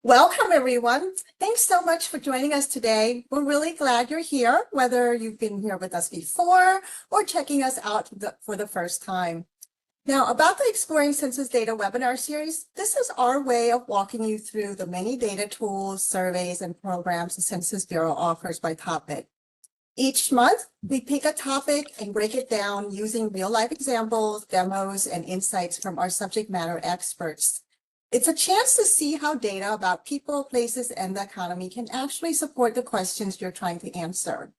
Welcome, everyone. Thanks so much for joining us today. We're really glad you're here, whether you've been here with us before or checking us out for the first time. Now, about the Exploring Census Data webinar series, this is our way of walking you through the many data tools, surveys, and programs the Census Bureau offers by topic. Each month, we pick a topic and break it down using real-life examples, demos, and insights from our subject matter experts. It's a chance to see how data about people, places, and the economy can actually support the questions you're trying to answer.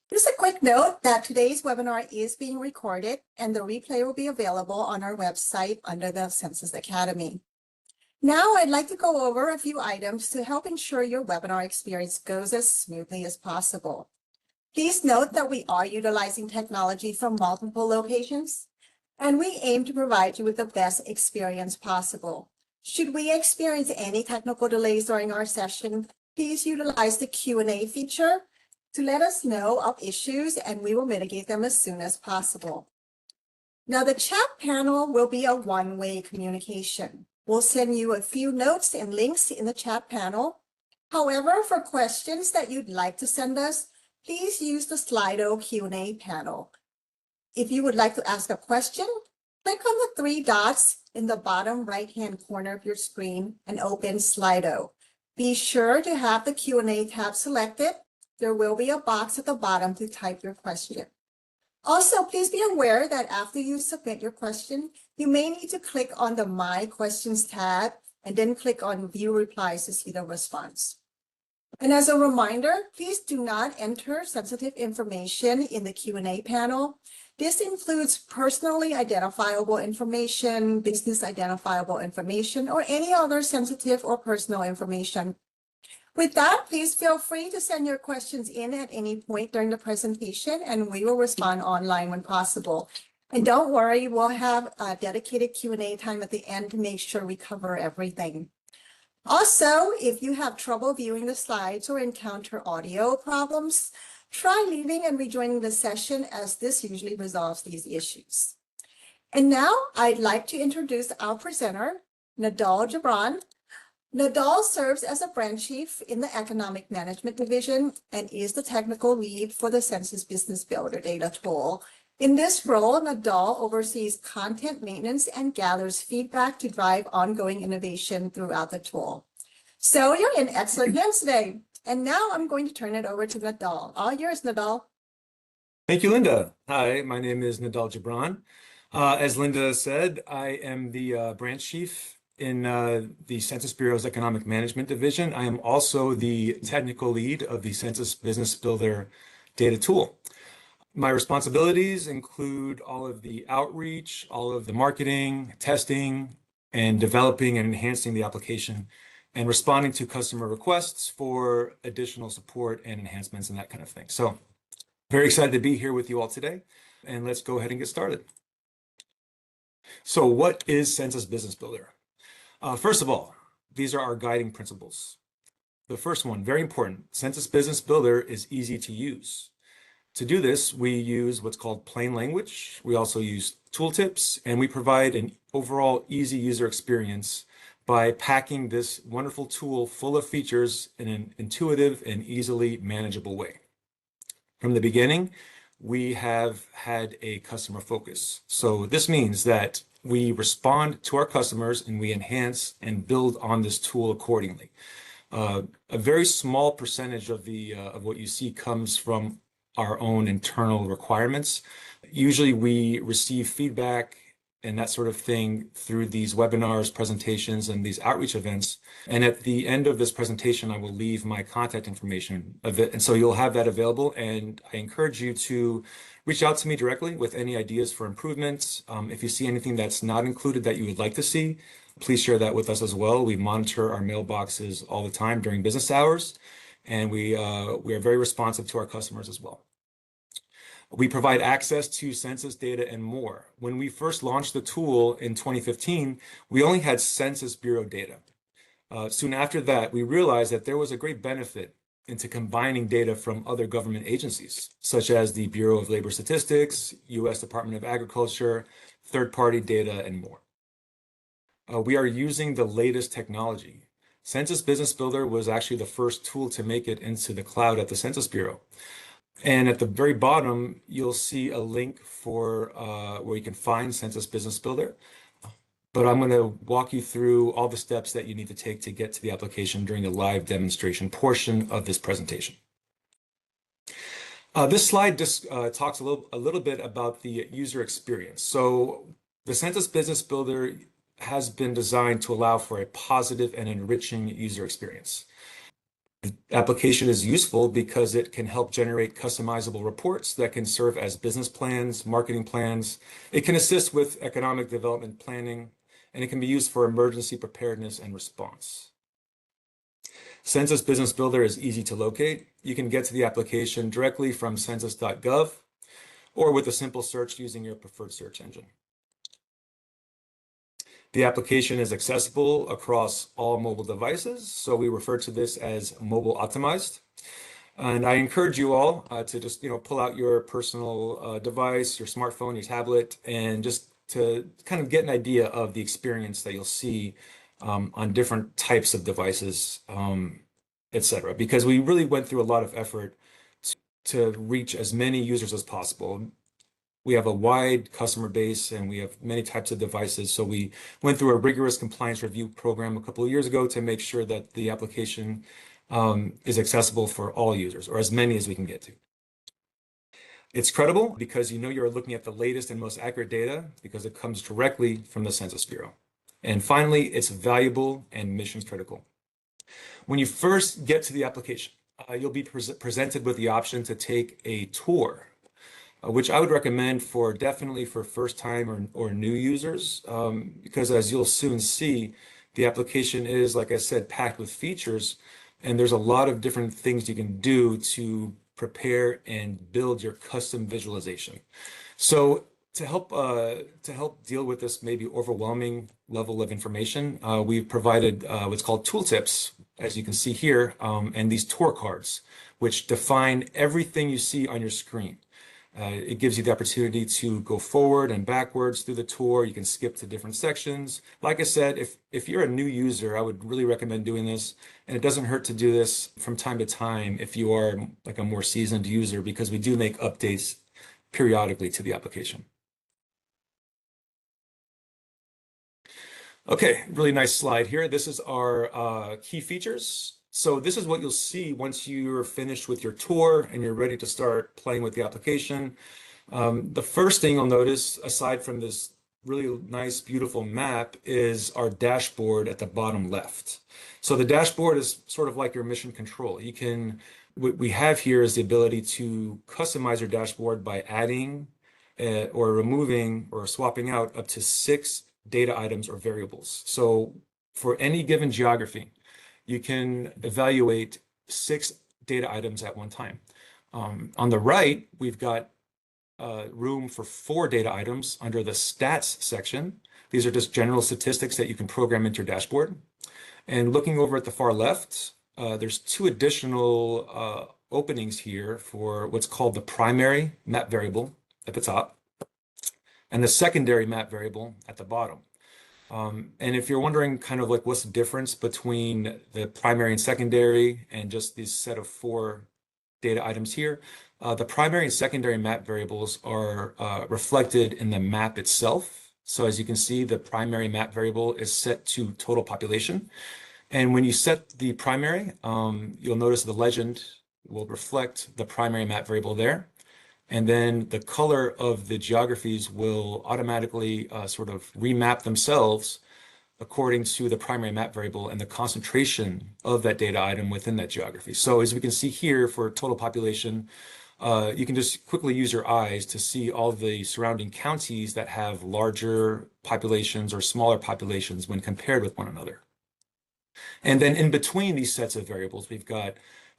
Just a quick note that today's webinar is being recorded and the replay will be available on our website under the Census Academy. Now I'd like to go over a few items to help ensure your webinar experience goes as smoothly as possible. Please note that we are utilizing technology from multiple locations, and we aim to provide you with the best experience possible. Should we experience any technical delays during our session, please utilize the Q&A feature to let us know of issues, and we will mitigate them as soon as possible. Now, the chat panel will be a one-way communication. We'll send you a few notes and links in the chat panel. However, for questions that you'd like to send us, please use the Slido Q&A panel. If you would like to ask a question, click on the three dots in the bottom right-hand corner of your screen and open Slido. Be sure to have the Q&A tab selected. There will be a box at the bottom to type your question. Also, please be aware that after you submit your question, you may need to click on the My Questions tab and then click on View Replies to see the response. And as a reminder, please do not enter sensitive information in the Q&A panel. This includes personally identifiable information, business identifiable information, or any other sensitive or personal information. With that, please feel free to send your questions in at any point during the presentation, and we will respond online when possible. And don't worry, we'll have a dedicated Q&A time at the end to make sure we cover everything. Also, if you have trouble viewing the slides or encounter audio problems, try leaving and rejoining the session, as this usually resolves these issues. And now I'd like to introduce our presenter, Nadal Jabran. Nadal serves as a branch chief in the Economic Management Division and is the technical lead for the Census Business Builder data tool. In this role, Nadal oversees content maintenance and gathers feedback to drive ongoing innovation throughout the tool. So you're in excellent hands today. And now I'm going to turn it over to Nadal. All yours, Nadal. Thank you, Linda. Hi, my name is Nadal Jabran. As Linda said, I am the branch chief in the Census Bureau's Economic Management Division. I am also the technical lead of the Census Business Builder data tool. My responsibilities include all of the outreach, all of the marketing, testing, and developing and enhancing the application, and responding to customer requests for additional support and enhancements and that kind of thing. So very excited to be here with you all today, and let's go ahead and get started. So what is Census Business Builder? First of all, these are our guiding principles. The first one, very important, Census Business Builder is easy to use. To do this, we use what's called plain language. We also use tooltips, and we provide an overall easy user experience by packing this wonderful tool full of features in an intuitive and easily manageable way. From the beginning, we have had a customer focus. So this means that we respond to our customers and we enhance and build on this tool accordingly. A very small percentage of what you see comes from our own internal requirements. Usually we receive feedback and that sort of thing through these webinars, presentations, and these outreach events. And at the end of this presentation, I will leave my contact information of it. And so you'll have that available. And I encourage you to reach out to me directly with any ideas for improvements. If you see anything that's not included that you would like to see, please share that with us as well. We monitor our mailboxes all the time during business hours, and we are very responsive to our customers as well. We provide access to census data and more. When we first launched the tool in 2015, we only had Census Bureau data. Soon after that, we realized that there was a great benefit into combining data from other government agencies, such as the Bureau of Labor Statistics, U.S. Department of Agriculture, third-party data, and more. We are using the latest technology. Census Business Builder was actually the first tool to make it into the cloud at the Census Bureau. And at the very bottom, you'll see a link for where you can find Census Business Builder. But I'm going to walk you through all the steps that you need to take to get to the application during the live demonstration portion of this presentation. This slide just talks a little bit about the user experience. So the Census Business Builder has been designed to allow for a positive and enriching user experience. The application is useful because it can help generate customizable reports that can serve as business plans, marketing plans. It can assist with economic development planning, and it can be used for emergency preparedness and response. Census Business Builder is easy to locate. You can get to the application directly from census.gov or with a simple search using your preferred search engine. The application is accessible across all mobile devices, so we refer to this as mobile optimized. And I encourage you all to just pull out your personal device, your smartphone, your tablet, and just to kind of get an idea of the experience that you'll see on different types of devices, etc. Because we really went through a lot of effort to reach as many users as possible. We have a wide customer base and we have many types of devices. So we went through a rigorous compliance review program a couple of years ago to make sure that the application is accessible for all users, or as many as we can get to. It's credible because you're looking at the latest and most accurate data because it comes directly from the Census Bureau. And finally, it's valuable and mission critical. When you first get to the application, you'll be presented with the option to take a tour, which I would recommend definitely for first time or new users, because as you'll soon see, the application is, like I said, packed with features, and there's a lot of different things you can do to prepare and build your custom visualization. So to help deal with this maybe overwhelming level of information, we've provided what's called tooltips, as you can see here, and these tour cards, which define everything you see on your screen. It gives you the opportunity to go forward and backwards through the tour. You can skip to different sections. Like I said, if you're a new user, I would really recommend doing this. And it doesn't hurt to do this from time to time if you are like a more seasoned user, because we do make updates periodically to the application. Okay, really nice slide here. This is our key features. So this is what you'll see once you're finished with your tour and you're ready to start playing with the application. The first thing you'll notice, aside from this really nice, beautiful map, is our dashboard at the bottom left. So the dashboard is sort of like your mission control. What we have here is the ability to customize your dashboard by adding or removing or swapping out up to 6 data items or variables. So for any given geography, you can evaluate 6 data items at one time. On the right, we've got room for 4 data items under the stats section. These are just general statistics that you can program into your dashboard. And looking over at the far left, there's 2 additional openings here for what's called the primary map variable at the top and the secondary map variable at the bottom. And if you're wondering kind of like what's the difference between the primary and secondary and just this set of 4 data items here, the primary and secondary map variables are reflected in the map itself. So as you can see, the primary map variable is set to total population. And when you set the primary, you'll notice the legend will reflect the primary map variable there. And then the color of the geographies will automatically sort of remap themselves according to the primary map variable and the concentration of that data item within that geography. So as we can see here for total population, you can just quickly use your eyes to see all the surrounding counties that have larger populations or smaller populations when compared with one another. And then in between these sets of variables, we've got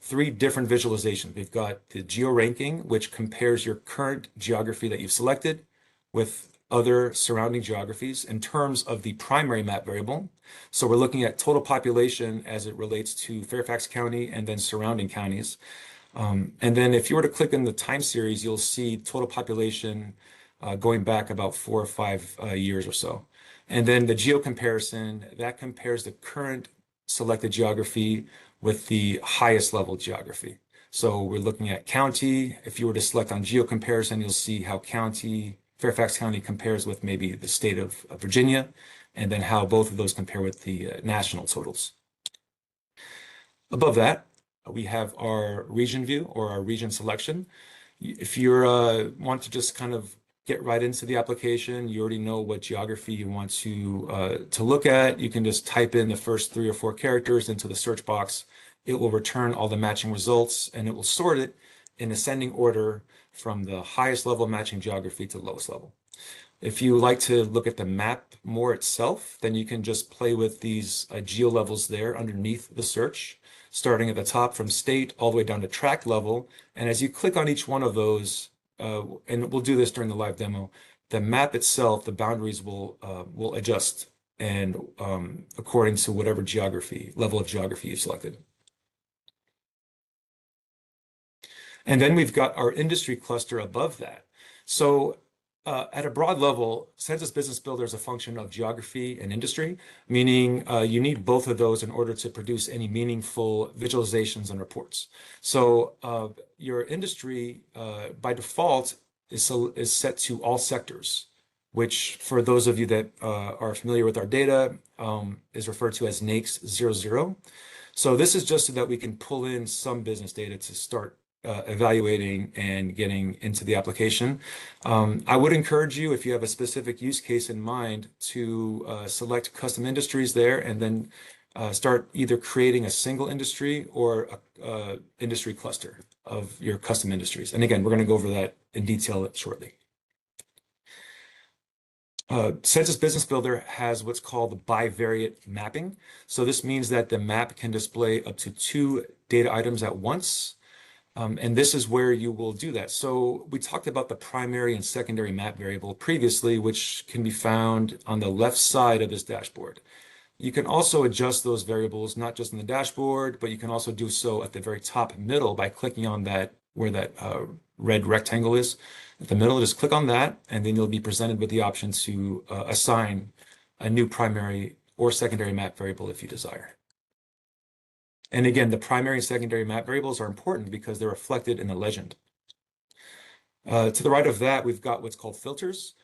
3 different visualizations. We've got the geo ranking, which compares your current geography that you've selected with other surrounding geographies in terms of the primary map variable. So we're looking at total population as it relates to Fairfax County and then surrounding counties. And then if you were to click in the time series, you'll see total population going back about 4 or 5 years or so. And then the geo comparison, that compares the current select the geography with the highest level geography. So we're looking at county. If you were to select on geo comparison, you'll see how Fairfax County compares with maybe the state of Virginia, and then how both of those compare with the national totals. Above that, we have our region view or our region selection. If you want to just kind of get right into the application, you already know what geography you want to look at. You can just type in the first 3 or 4 characters into the search box. It will return all the matching results, and it will sort it in ascending order from the highest level matching geography to the lowest level. If you like to look at the map more itself, then you can just play with these geo levels there underneath the search, starting at the top from state all the way down to tract level. And as you click on each one of those, and we'll do this during the live demo, the map itself, the boundaries will adjust and according to whatever level of geography you selected. And then we've got our industry cluster above that. So at a broad level, Census Business Builder is a function of geography and industry, meaning you need both of those in order to produce any meaningful visualizations and reports. So your industry, by default, is set to all sectors, which for those of you that are familiar with our data, is referred to as NAICS 00. So this is just so that we can pull in some business data to start evaluating and getting into the application. I would encourage you, if you have a specific use case in mind, to select custom industries there and then start either creating a single industry or a industry cluster of your custom industries. And again, we're going to go over that in detail shortly. Census Business Builder has what's called the bivariate mapping. So this means that the map can display up to 2 data items at once. And this is where you will do that. So we talked about the primary and secondary map variable previously, which can be found on the left side of this dashboard. You can also adjust those variables, not just in the dashboard, but you can also do so at the very top middle by clicking on that, where that red rectangle is. At the middle, just click on that, and then you'll be presented with the option to assign a new primary or secondary map variable if you desire. And again, the primary and secondary map variables are important because they're reflected in the legend. To the right of that, we've got what's called filters.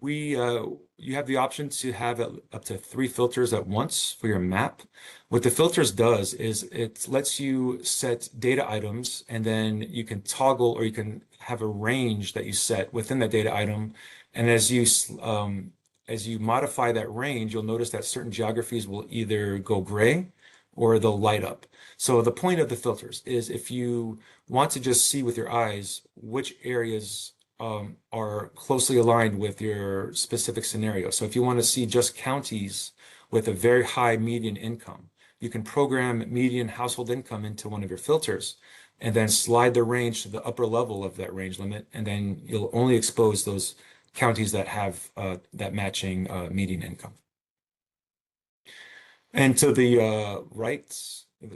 You have the option to have up to 3 filters at once for your map. What the filters does is it lets you set data items, and then you can toggle, or you can have a range that you set within that data item. And as you modify that range, you'll notice that certain geographies will either go gray or they'll light up. So the point of the filters is if you want to just see with your eyes which areas are closely aligned with your specific scenario. So if you want to see just counties with a very high median income, you can program median household income into one of your filters and then slide the range to the upper level of that range limit, and then you'll only expose those counties that have that matching median income. And to the right,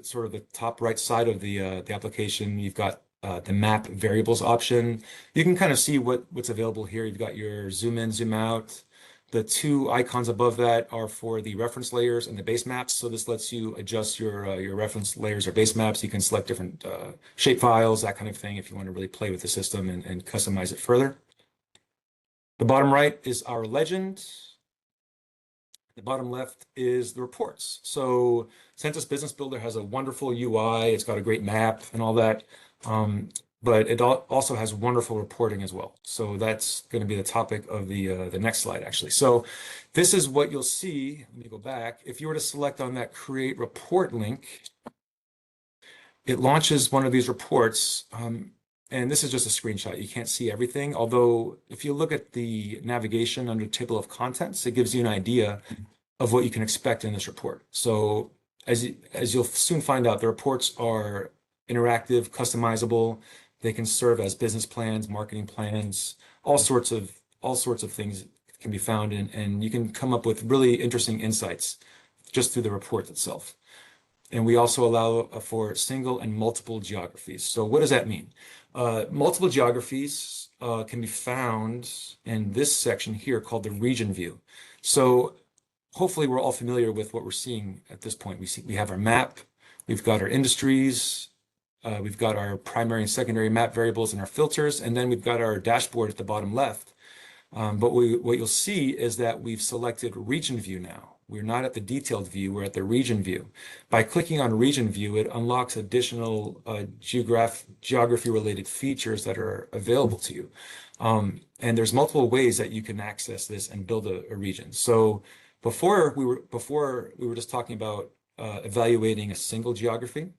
sort of the top right side of the application, you've got the map variables option. You can kind of see what's available here. You've got your zoom in, zoom out. The 2 icons above that are for the reference layers and the base maps. So this lets you adjust your reference layers or base maps. You can select different shape files, that kind of thing, if you want to really play with the system and customize it further. The bottom right is our legend. The bottom left is the reports. So Census Business Builder has a wonderful UI. It's got a great map and all that. But it also has wonderful reporting as well. So that's going to be the topic of the next slide, actually. So this is what you'll see. Let me go back. If you were to select on that Create Report link, it launches one of these reports. And this is just a screenshot. You can't see everything. Although if you look at the navigation under Table of Contents, it gives you an idea of what you can expect in this report. So as you'll soon find out, the reports are interactive, customizable. They can serve as business plans, marketing plans, all sorts of things can be found in, and you can come up with really interesting insights just through the report itself. And we also allow for single and multiple geographies. So what does that mean? Multiple geographies can be found in this section here called the region view. So hopefully we're all familiar with what we're seeing at this point. We have our map, we've got our industries, we've got our primary and secondary map variables and our filters, and then we've got our dashboard at the bottom left. But what you'll see is that we've selected region view now. We're not at the detailed view, we're at the region view. By clicking on region view, it unlocks additional geography-related features that are available to you. And there's multiple ways that you can access this and build a region. So before we were just talking about evaluating a single geography.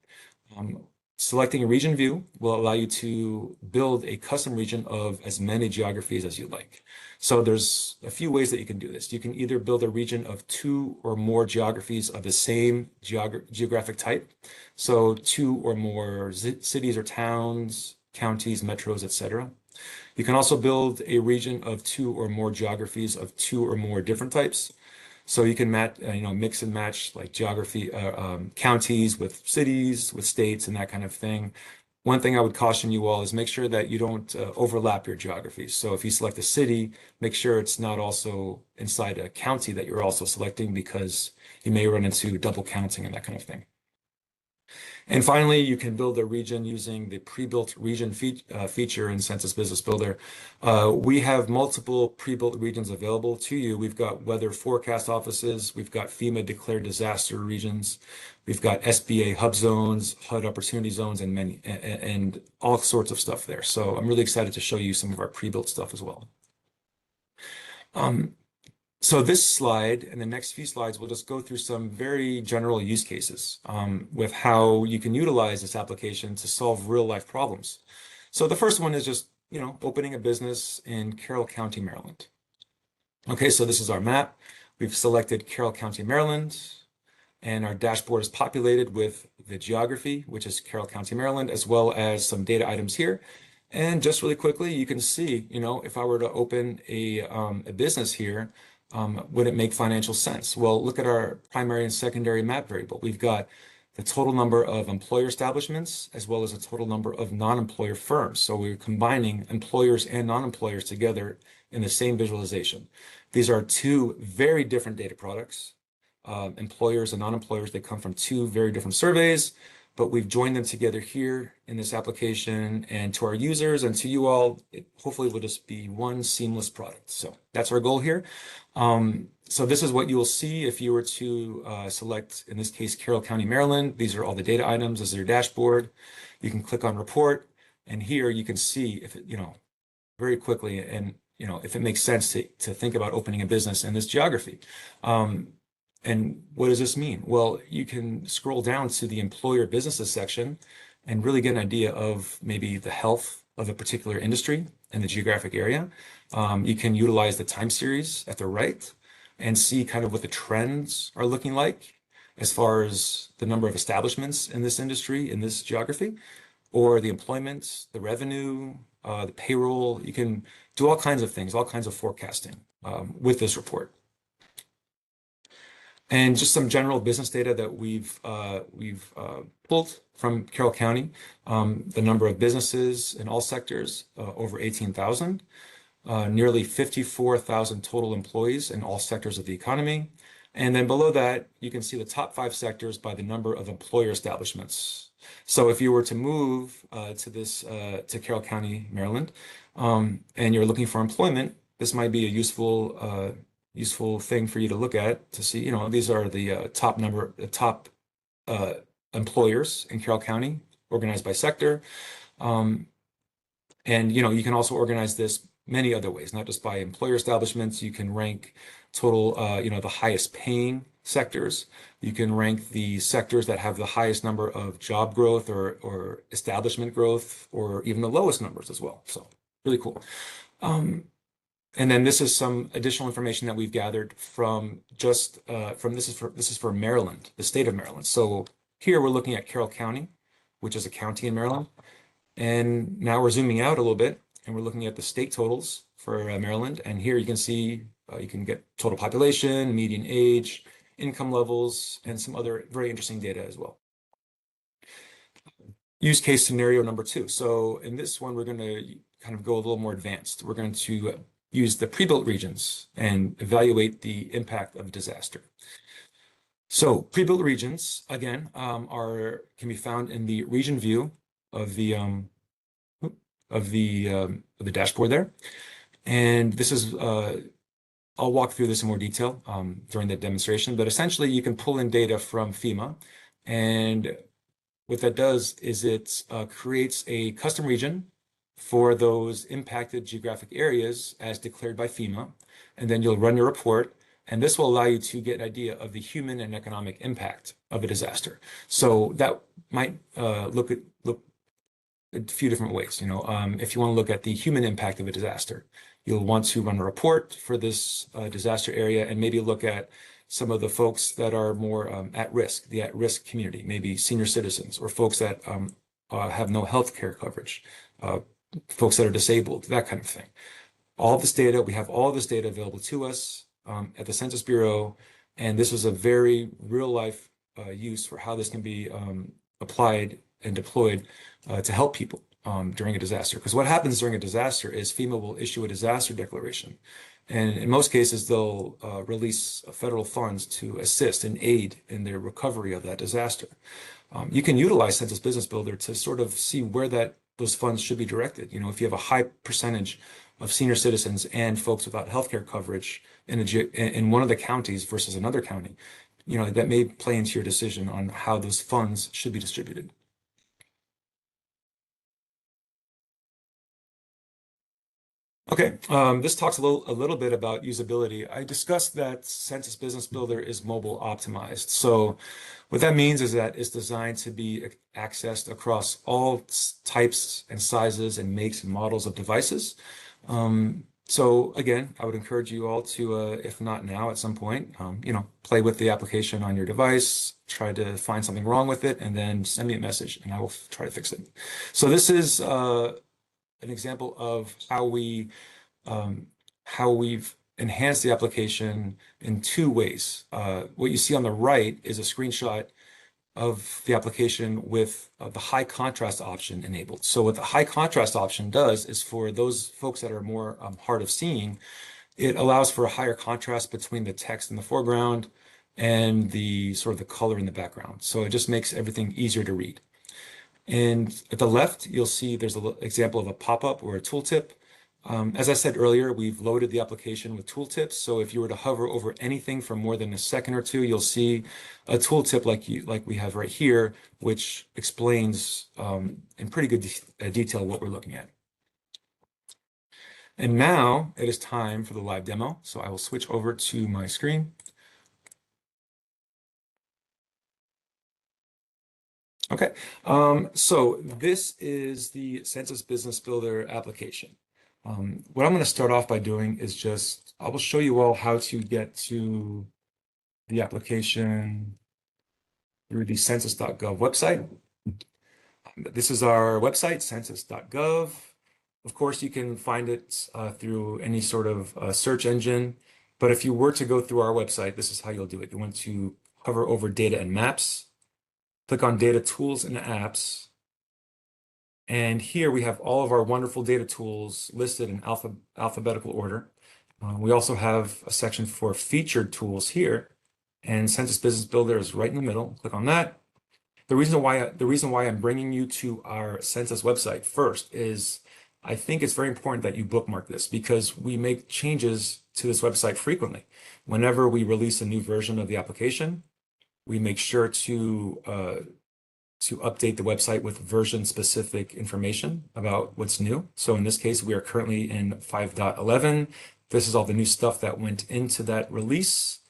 Selecting a region view will allow you to build a custom region of as many geographies as you like. So there's a few ways that you can do this. You can either build a region of 2 or more geographies of the same geographic type. So 2 or more cities or towns, counties, metros, etc. You can also build a region of 2 or more geographies of 2 or more different types. So you can mix and match like geography, counties with cities, with states, and that kind of thing. One thing I would caution you all is make sure that you don't overlap your geographies. So if you select a city, make sure it's not also inside a county that you're also selecting, because you may run into double counting and that kind of thing. And finally, you can build a region using the pre-built region feature in Census Business Builder. We have multiple pre-built regions available to you. We've got weather forecast offices, we've got FEMA declared disaster regions, we've got SBA hub zones, HUD opportunity zones, and all sorts of stuff there. So I'm really excited to show you some of our pre-built stuff as well. So this slide and the next few slides will just go through some very general use cases with how you can utilize this application to solve real life problems. So the first one is just, opening a business in Carroll County, Maryland. Okay, so this is our map. We've selected Carroll County, Maryland, and our dashboard is populated with the geography, which is Carroll County, Maryland, as well as some data items here. And just really quickly, you can see, if I were to open a business here, would it make financial sense? Well, look at our primary and secondary map variable. We've got the total number of employer establishments as well as the total number of non-employer firms. So we're combining employers and non-employers together in the same visualization. These are 2 very different data products. Employers and non-employers, they come from 2 very different surveys, but we've joined them together here in this application, and to our users and to you all, it hopefully will just be one seamless product. So that's our goal here. So this is what you will see if you were to select, in this case, Carroll County, Maryland. These are all the data items. This is your dashboard. You can click on report, and here you can see if it, very quickly, and if it makes sense to think about opening a business in this geography. And what does this mean? Well, you can scroll down to the employer businesses section and really get an idea of maybe the health of a particular industry in the geographic area. You can utilize the time series at the right and see kind of what the trends are looking like as far as the number of establishments in this industry, in this geography, or the employment, the revenue, the payroll. You can do all kinds of things, all kinds of forecasting with this report. And just some general business data that we've pulled from Carroll County. The number of businesses in all sectors, over 18,000. Nearly 54,000 total employees in all sectors of the economy. And then below that, you can see the top 5 sectors by the number of employer establishments. So if you were to move to Carroll County, Maryland, and you're looking for employment, this might be a useful thing for you to look at to see, these are the top employers in Carroll County, organized by sector. And, you can also organize this many other ways, not just by employer establishments. You can rank total, the highest paying sectors. You can rank the sectors that have the highest number of job growth or establishment growth, or even the lowest numbers as well. So really cool. And then this is some additional information that we've gathered from this is for Maryland, the state of Maryland. So here we're looking at Carroll County, which is a county in Maryland. And now we're zooming out a little bit and we're looking at the state totals for Maryland. And here you can see, you can get total population, median age, income levels, and some other very interesting data as well. Use case scenario number 2. So in this one, we're going to kind of go a little more advanced. We're going to use the pre-built regions and evaluate the impact of disaster. So pre-built regions, again, can be found in the region view of the dashboard there. And this is I'll walk through this in more detail during the demonstration, but essentially you can pull in data from FEMA, and what that does is it creates a custom region for those impacted geographic areas as declared by FEMA, and then you'll run your report, and this will allow you to get an idea of the human and economic impact of a disaster. So that might look a few different ways. If you want to look at the human impact of a disaster, you'll want to run a report for this disaster area and maybe look at some of the folks that are more at risk, the at-risk community, maybe senior citizens or folks that have no health care coverage, folks that are disabled, that kind of thing. All this data, we have all this data available to us at the Census Bureau, and this is a very real-life use for how this can be applied and deployed to help people during a disaster. Because what happens during a disaster is FEMA will issue a disaster declaration. And in most cases, they'll release federal funds to assist and aid in their recovery of that disaster. You can utilize Census Business Builder to sort of see where those funds should be directed. If you have a high percentage of senior citizens and folks without healthcare coverage in one of the counties versus another county, that may play into your decision on how those funds should be distributed. Okay, this talks a little bit about usability. I discussed that Census Business Builder is mobile optimized. So what that means is that it's designed to be accessed across all types and sizes and makes and models of devices. So again, I would encourage you all to, if not now, at some point, play with the application on your device, try to find something wrong with it, and then send me a message and I will try to fix it. So this is an example of how we've enhanced the application in two ways. What you see on the right is a screenshot of the application with the high contrast option enabled. So what the high contrast option does is for those folks that are more hard of seeing, it allows for a higher contrast between the text in the foreground and the sort of the color in the background. So it just makes everything easier to read. And at the left, you'll see there's an example of a pop-up or a tooltip. As I said earlier, we've loaded the application with tooltips. So if you were to hover over anything for more than a second or two, you'll see a tooltip like we have right here, which explains in pretty good detail what we're looking at. And now it is time for the live demo. So I will switch over to my screen. Okay, so this is the Census Business Builder application. What I'm going to start off by doing is I will show you all how to get to the application through the census.gov website. This is our website, census.gov. Of course, you can find it through any sort of search engine, but if you were to go through our website, this is how you'll do it. You want to hover over data and maps, click on data tools and apps. And here we have all of our wonderful data tools listed in alphabetical order. We also have a section for featured tools here, and Census Business Builder is right in the middle. Click on that. The reason why I'm bringing you to our Census website first is I think it's very important that you bookmark this because we make changes to this website frequently. Whenever we release a new version of the application, we make sure to update the website with version-specific information about what's new. So in this case, we are currently in 5.11. This is all the new stuff that went into that release.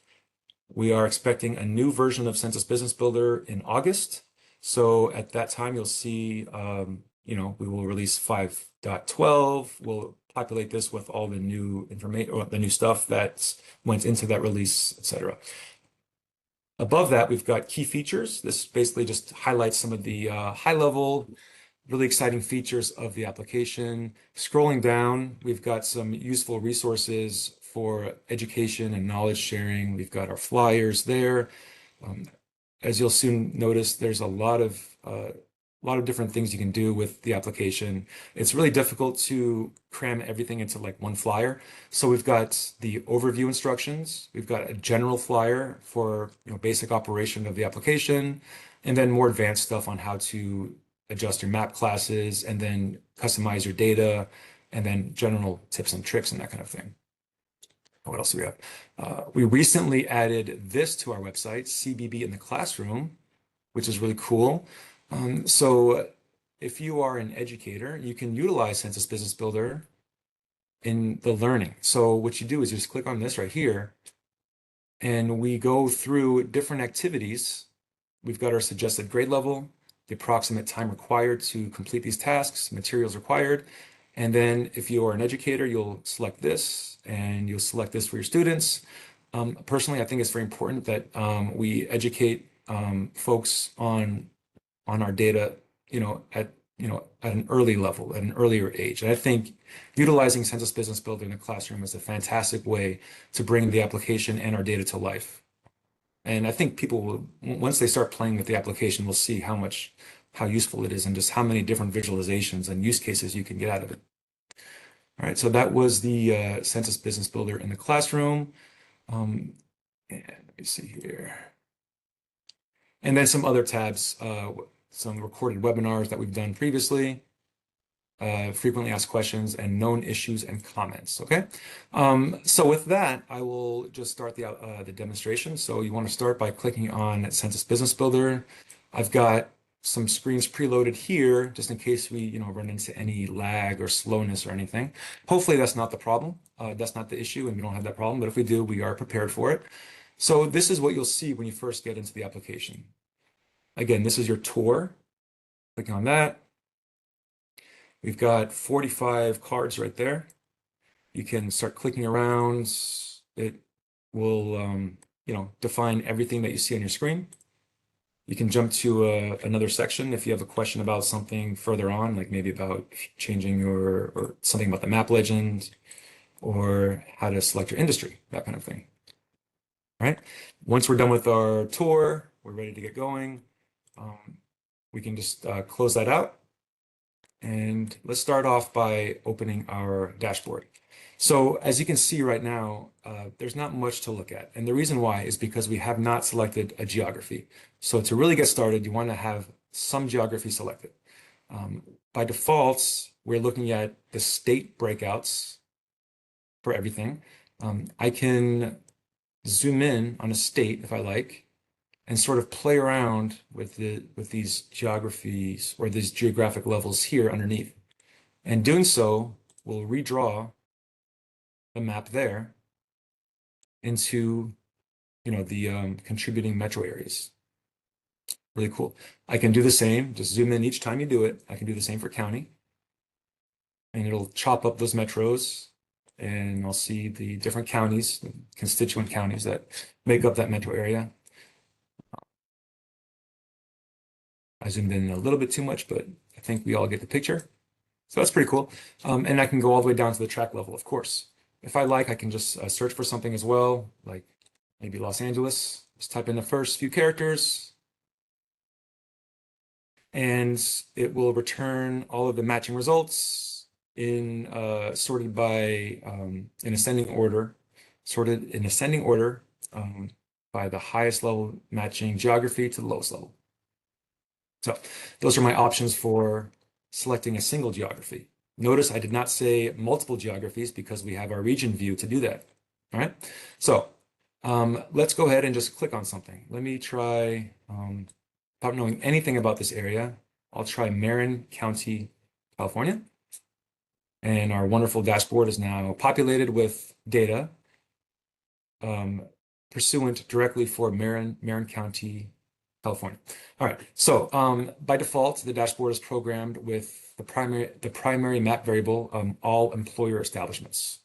We are expecting a new version of Census Business Builder in August. So at that time, you'll see, we will release 5.12. We'll populate this with all the new information or the new stuff that went into that release, etc. Above that, we've got key features. This basically just highlights some of the high-level, really exciting features of the application. Scrolling down, we've got some useful resources for education and knowledge sharing. We've got our flyers there. As you'll soon notice, there's a lot of a lot of different things you can do with the application. It's really difficult to cram everything into like one flyer. So we've got the overview instructions. We've got a general flyer for, basic operation of the application, and then more advanced stuff on how to adjust your map classes and then customize your data, and then general tips and tricks and that kind of thing. What else do we have? We recently added this to our website, CBB in the Classroom, which is really cool. So if you are an educator, you can utilize Census Business Builder in the learning. So what you do is you just click on this right here, and we go through different activities. We've got our suggested grade level, the approximate time required to complete these tasks, materials required. And then if you are an educator, you'll select this and you'll select this for your students. Personally, I think it's very important that we educate folks on our data, at an early level, at an earlier age. And I think utilizing Census Business Builder in the classroom is a fantastic way to bring the application and our data to life. And I think people will, once they start playing with the application, will see how useful it is and just how many different visualizations and use cases you can get out of it. All right, so that was the Census Business Builder in the classroom. And let me see here. And then some other tabs, some recorded webinars that we've done previously, frequently asked questions, and known issues and comments. Okay, so with that, I will just start the demonstration. So you want to start by clicking on Census Business Builder. I've got some screens preloaded here, just in case we run into any lag or slowness or anything. Hopefully that's not the problem. That's not the issue, and we don't have that problem. But if we do, we are prepared for it. So this is what you'll see when you first get into the application. Again, this is your tour. Click on that. We've got 45 cards right there. You can start clicking around. It will, define everything that you see on your screen. You can jump to another section if you have a question about something further on, like maybe about changing or something about the map legend or how to select your industry, that kind of thing. All right. Once we're done with our tour, we're ready to get going. We can just close that out. And let's start off by opening our dashboard. So as you can see right now, there's not much to look at. And the reason why is because we have not selected a geography. So to really get started, you want to have some geography selected. By default, we're looking at the state breakouts for everything. I can zoom in on a state if I like, and sort of play around with these geographies or these geographic levels here underneath. And doing so will redraw the map there into the contributing metro areas. Really cool. I can do the same, just zoom in each time you do it. I can do the same for county. And it'll chop up those metros, and I'll see the different counties, the constituent counties that make up that metro area. I zoomed in a little bit too much, but I think we all get the picture. So that's pretty cool. And I can go all the way down to the track level, of course. If I like, I can just search for something as well, like maybe Los Angeles. Just type in the first few characters, and it will return all of the matching results in sorted by in ascending order, by the highest level matching geography to the lowest level. So those are my options for selecting a single geography. Notice I did not say multiple geographies because we have our region view to do that. All right. So let's go ahead and just click on something. Let me try, without knowing anything about this area, I'll try Marin County, California. And our wonderful dashboard is now populated with data pursuant directly for Marin County, California. All right, so by default, the dashboard is programmed with the primary map variable, all employer establishments.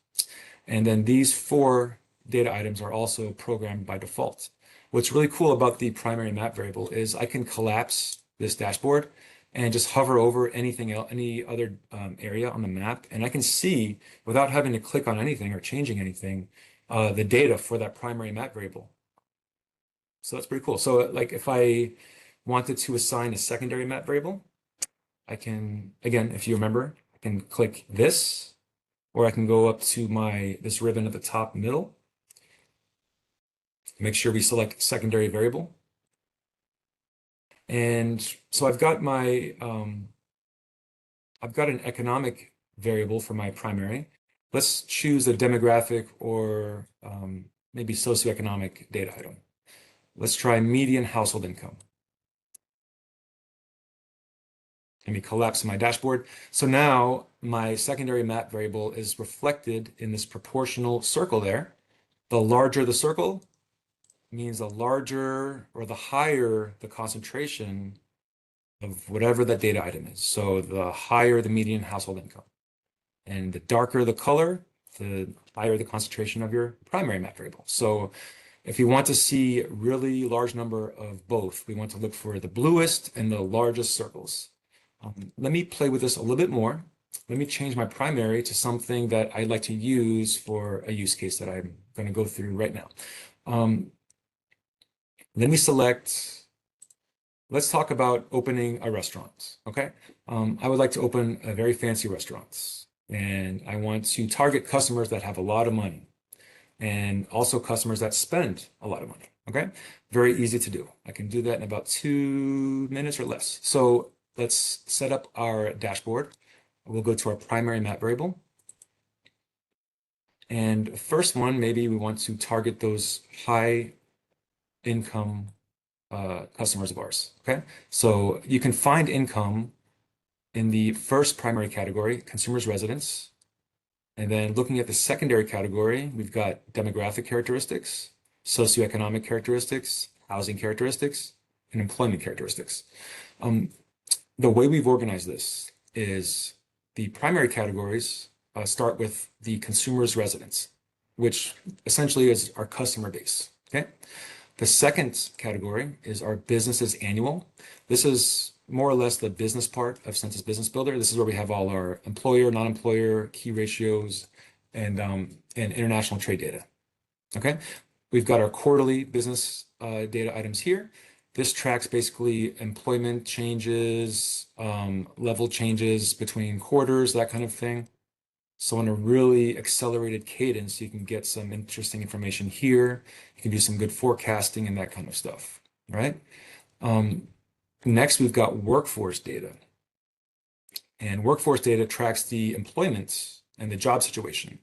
And then these 4 data items are also programmed by default. What's really cool about the primary map variable is I can collapse this dashboard and just hover over anything else, any other area on the map, and I can see without having to click on anything or changing anything, the data for that primary map variable. So that's pretty cool. So like if I wanted to assign a secondary map variable, I can, again, if you remember, I can click this, or I can go up to this ribbon at the top middle. Make sure we select secondary variable. And so I've got an economic variable for my primary. Let's choose a demographic or maybe socioeconomic data item. Let's try median household income. Let me collapse my dashboard. So now my secondary map variable is reflected in this proportional circle there. The larger the circle means the larger or the higher the concentration of whatever that data item is. So the higher the median household income. And the darker the color, the higher the concentration of your primary map variable. So if you want to see a really large number of both, we want to look for the bluest and the largest circles. Let me play with this a little bit more. Let me change my primary to something that I'd like to use for a use case that I'm going to go through right now. Let me select, let's talk about opening a restaurant, okay? I would like to open a very fancy restaurant, and I want to target customers that have a lot of money and also customers that spend a lot of money, okay? Very easy to do. I can do that in about 2 minutes or less. So let's set up our dashboard. We'll go to our primary map variable. And first one, maybe we want to target those high income customers of ours, okay? So you can find income in the first primary category, consumers' residence. And then looking at the secondary category, we've got demographic characteristics, socioeconomic characteristics, housing characteristics, and employment characteristics. The way we've organized this is the primary categories start with the consumer's residence, which essentially is our customer base, okay? The second category is our business's annual. This is more or less the business part of Census Business Builder. This is where we have all our employer, non-employer, key ratios, and international trade data. Okay, we've got our quarterly business data items here. This tracks basically employment changes, level changes between quarters, that kind of thing. So on a really accelerated cadence, you can get some interesting information here. You can do some good forecasting and that kind of stuff, right? Next, we've got workforce data. And workforce data tracks the employment and the job situation,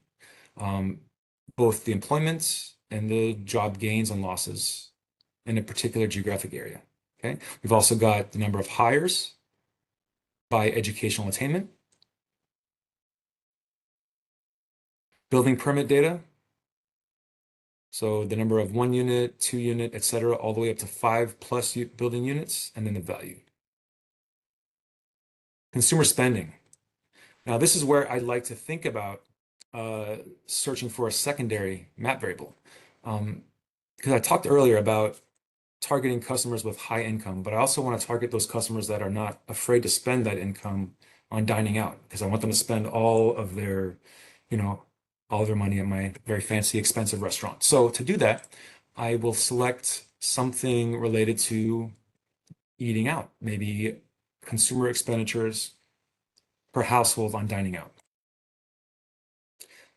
both the employment and the job gains and losses in a particular geographic area, okay? We've also got the number of hires by educational attainment, building permit data, so the number of 1 unit, 2 unit, et cetera, all the way up to 5+ building units, and then the value. Consumer spending. Now, this is where I'd like to think about searching for a secondary map variable. Because I talked earlier about targeting customers with high income, but I also want to target those customers that are not afraid to spend that income on dining out, because I want them to spend all of their, all of their money at my very fancy, expensive restaurant. So to do that, I will select something related to eating out, maybe consumer expenditures per household on dining out.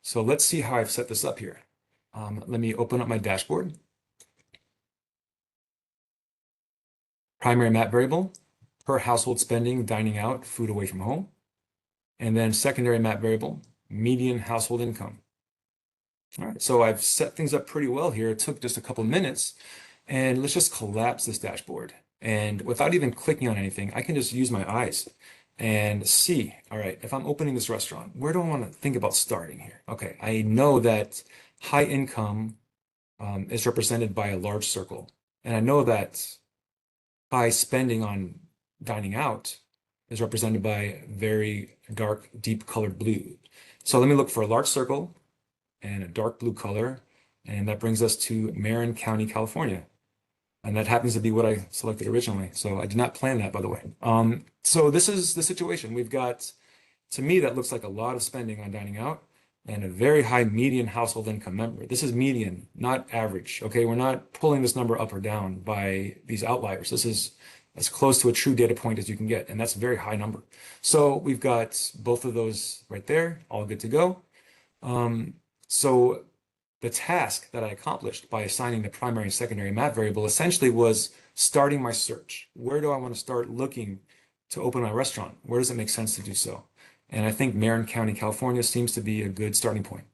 So let's see how I've set this up here. Let me open up my dashboard. Primary map variable, per household spending, dining out, food away from home. And then secondary map variable, median household income. All right, so I've set things up pretty well here. It took just a couple minutes. And let's just collapse this dashboard. And without even clicking on anything, I can just use my eyes and see, all right, if I'm opening this restaurant, where do I want to think about starting here? Okay, I know that high income is represented by a large circle. And I know that high spending on dining out is represented by very dark, deep colored blue. So let me look for a large circle and a dark blue color. And that brings us to Marin County, California. And that happens to be what I selected originally. So I did not plan that, by the way. So this is the situation. We've got, to me, that looks like a lot of spending on dining out and a very high median household income number. This is median, not average, okay? We're not pulling this number up or down by these outliers. This is as close to a true data point as you can get, and that's a very high number. So we've got both of those right there, all good to go. So the task that I accomplished by assigning the primary and secondary map variable essentially was starting my search. Where do I want to start looking to open my restaurant? Where does it make sense to do so? And I think Marin County, California seems to be a good starting point.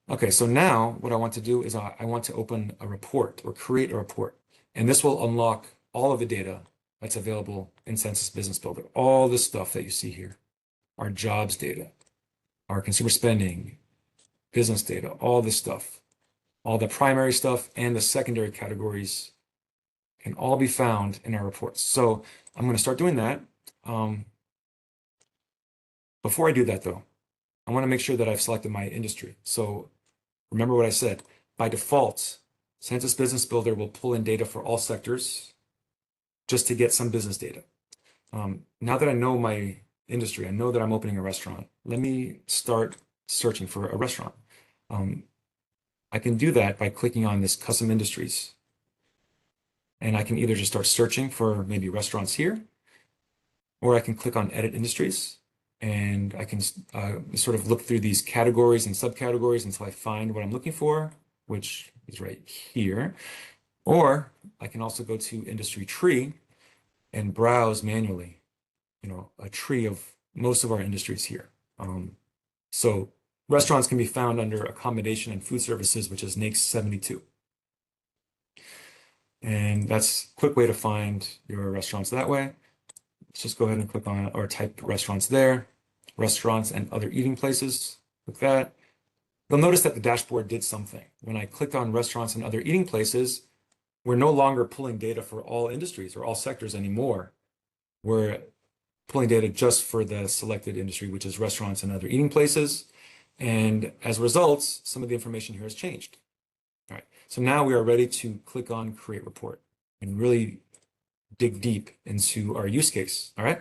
Okay, so now what I want to do is I want to open a report or create a report. And this will unlock all of the data that's available in Census Business Builder. All the stuff that you see here, our jobs data, our consumer spending, business data, all this stuff, all the primary stuff and the secondary categories can all be found in our reports. So I'm going to start doing that. Before I do that though, I want to make sure that I've selected my industry. So remember what I said, by default, Census Business Builder will pull in data for all sectors just to get some business data. Now that I know my industry, I know that I'm opening a restaurant, let me start searching for a restaurant. I can do that by clicking on this custom industries. And I can either just start searching for maybe restaurants here, or I can click on edit industries and I can sort of look through these categories and subcategories until I find what I'm looking for, which is right here. Or I can also go to industry tree and browse manually, a tree of most of our industries here. So restaurants can be found under accommodation and food services, which is NAICS 72. And that's a quick way to find your restaurants that way. Let's just go ahead and click on or type restaurants there, restaurants and other eating places. Click that. You'll notice that the dashboard did something. When I clicked on restaurants and other eating places, we're no longer pulling data for all industries or all sectors anymore. We're pulling data just for the selected industry, which is restaurants and other eating places. And as a result, some of the information here has changed. All right, so now we are ready to click on Create Report and really dig deep into our use case. All right.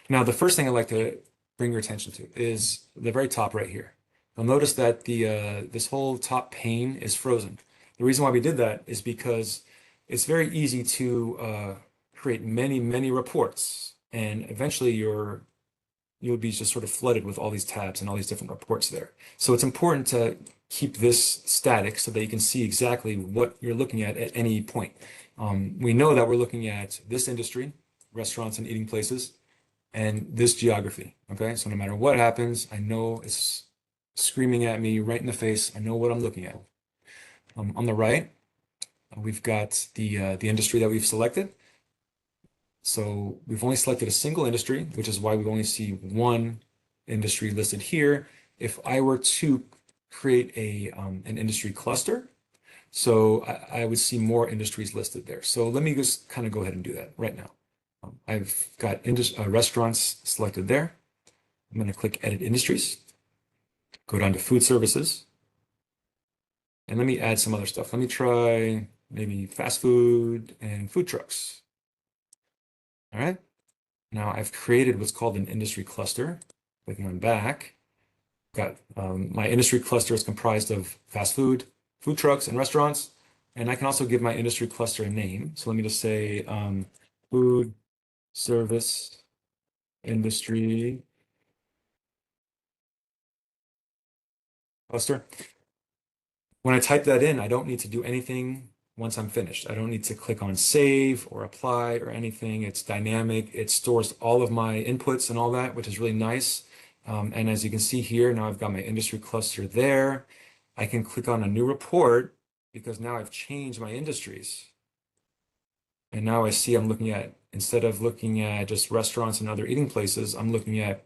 Now, the first thing I'd like to bring your attention to is the very top right here. You'll notice that this whole top pane is frozen. The reason why we did that is because it's very easy to create many, many reports, and eventually you'll be just sort of flooded with all these tabs and all these different reports there. So it's important to keep this static so that you can see exactly what you're looking at any point. We know that we're looking at this industry, restaurants and eating places, and this geography, okay? So no matter what happens, I know it's screaming at me right in the face. I know what I'm looking at. On the right, we've got the industry that we've selected. So we've only selected a single industry, which is why we only see one industry listed here. If I were to create an industry cluster, so I would see more industries listed there. So let me just kind of go ahead and do that right now. I've got restaurants selected there. I'm going to click Edit Industries, go down to Food Services, and let me add some other stuff. Let me try maybe fast food and food trucks. All right. Now I've created what's called an industry cluster. Clicking on back, got my industry cluster is comprised of fast food, food trucks, and restaurants. And I can also give my industry cluster a name. So let me just say food service industry cluster. When I type that in, I don't need to do anything once I'm finished. I don't need to click on save or apply or anything. It's dynamic. It stores all of my inputs and all that, which is really nice. And as you can see here, now I've got my industry cluster there. I can click on a new report because now I've changed my industries. And now I see I'm looking at, instead of looking at just restaurants and other eating places, I'm looking at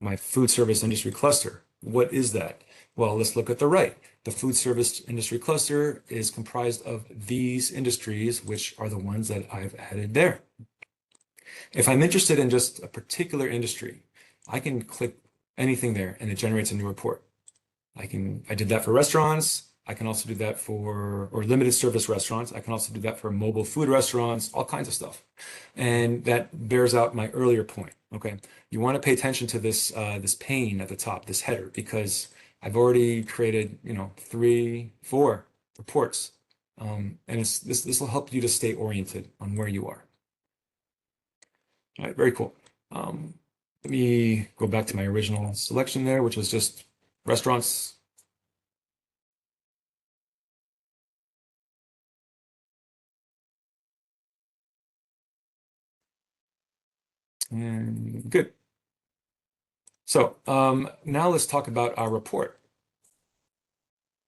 my food service industry cluster. What is that? Well, let's look at the right. The food service industry cluster is comprised of these industries, which are the ones that I've added there. If I'm interested in just a particular industry, I can click anything there and it generates a new report. I did that for restaurants. I can also do that for, or limited service restaurants. I can also do that for mobile food restaurants, all kinds of stuff. And that bears out my earlier point, okay? You want to pay attention to this, this pane at the top, this header, because I've already created, 3, 4 reports. And this will help you to stay oriented on where you are. All right, very cool. Let me go back to my original selection there, which was just restaurants. And good. So now let's talk about our report.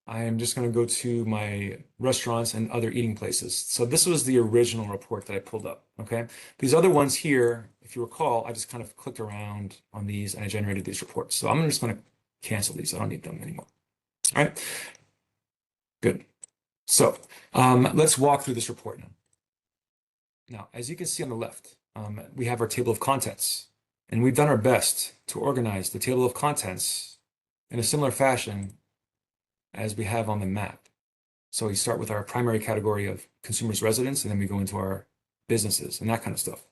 I am just going to go to my restaurants and other eating places. So this was the original report that I pulled up. Okay. These other ones here, if you recall, I just kind of clicked around on these and I generated these reports. So I'm just going to cancel these. I don't need them anymore. All right. Good. So let's walk through this report now. Now, as you can see on the left, we have our table of contents, and we've done our best to organize the table of contents in a similar fashion as we have on the map. So we start with our primary category of consumers' residents, and then we go into our businesses and that kind of stuff.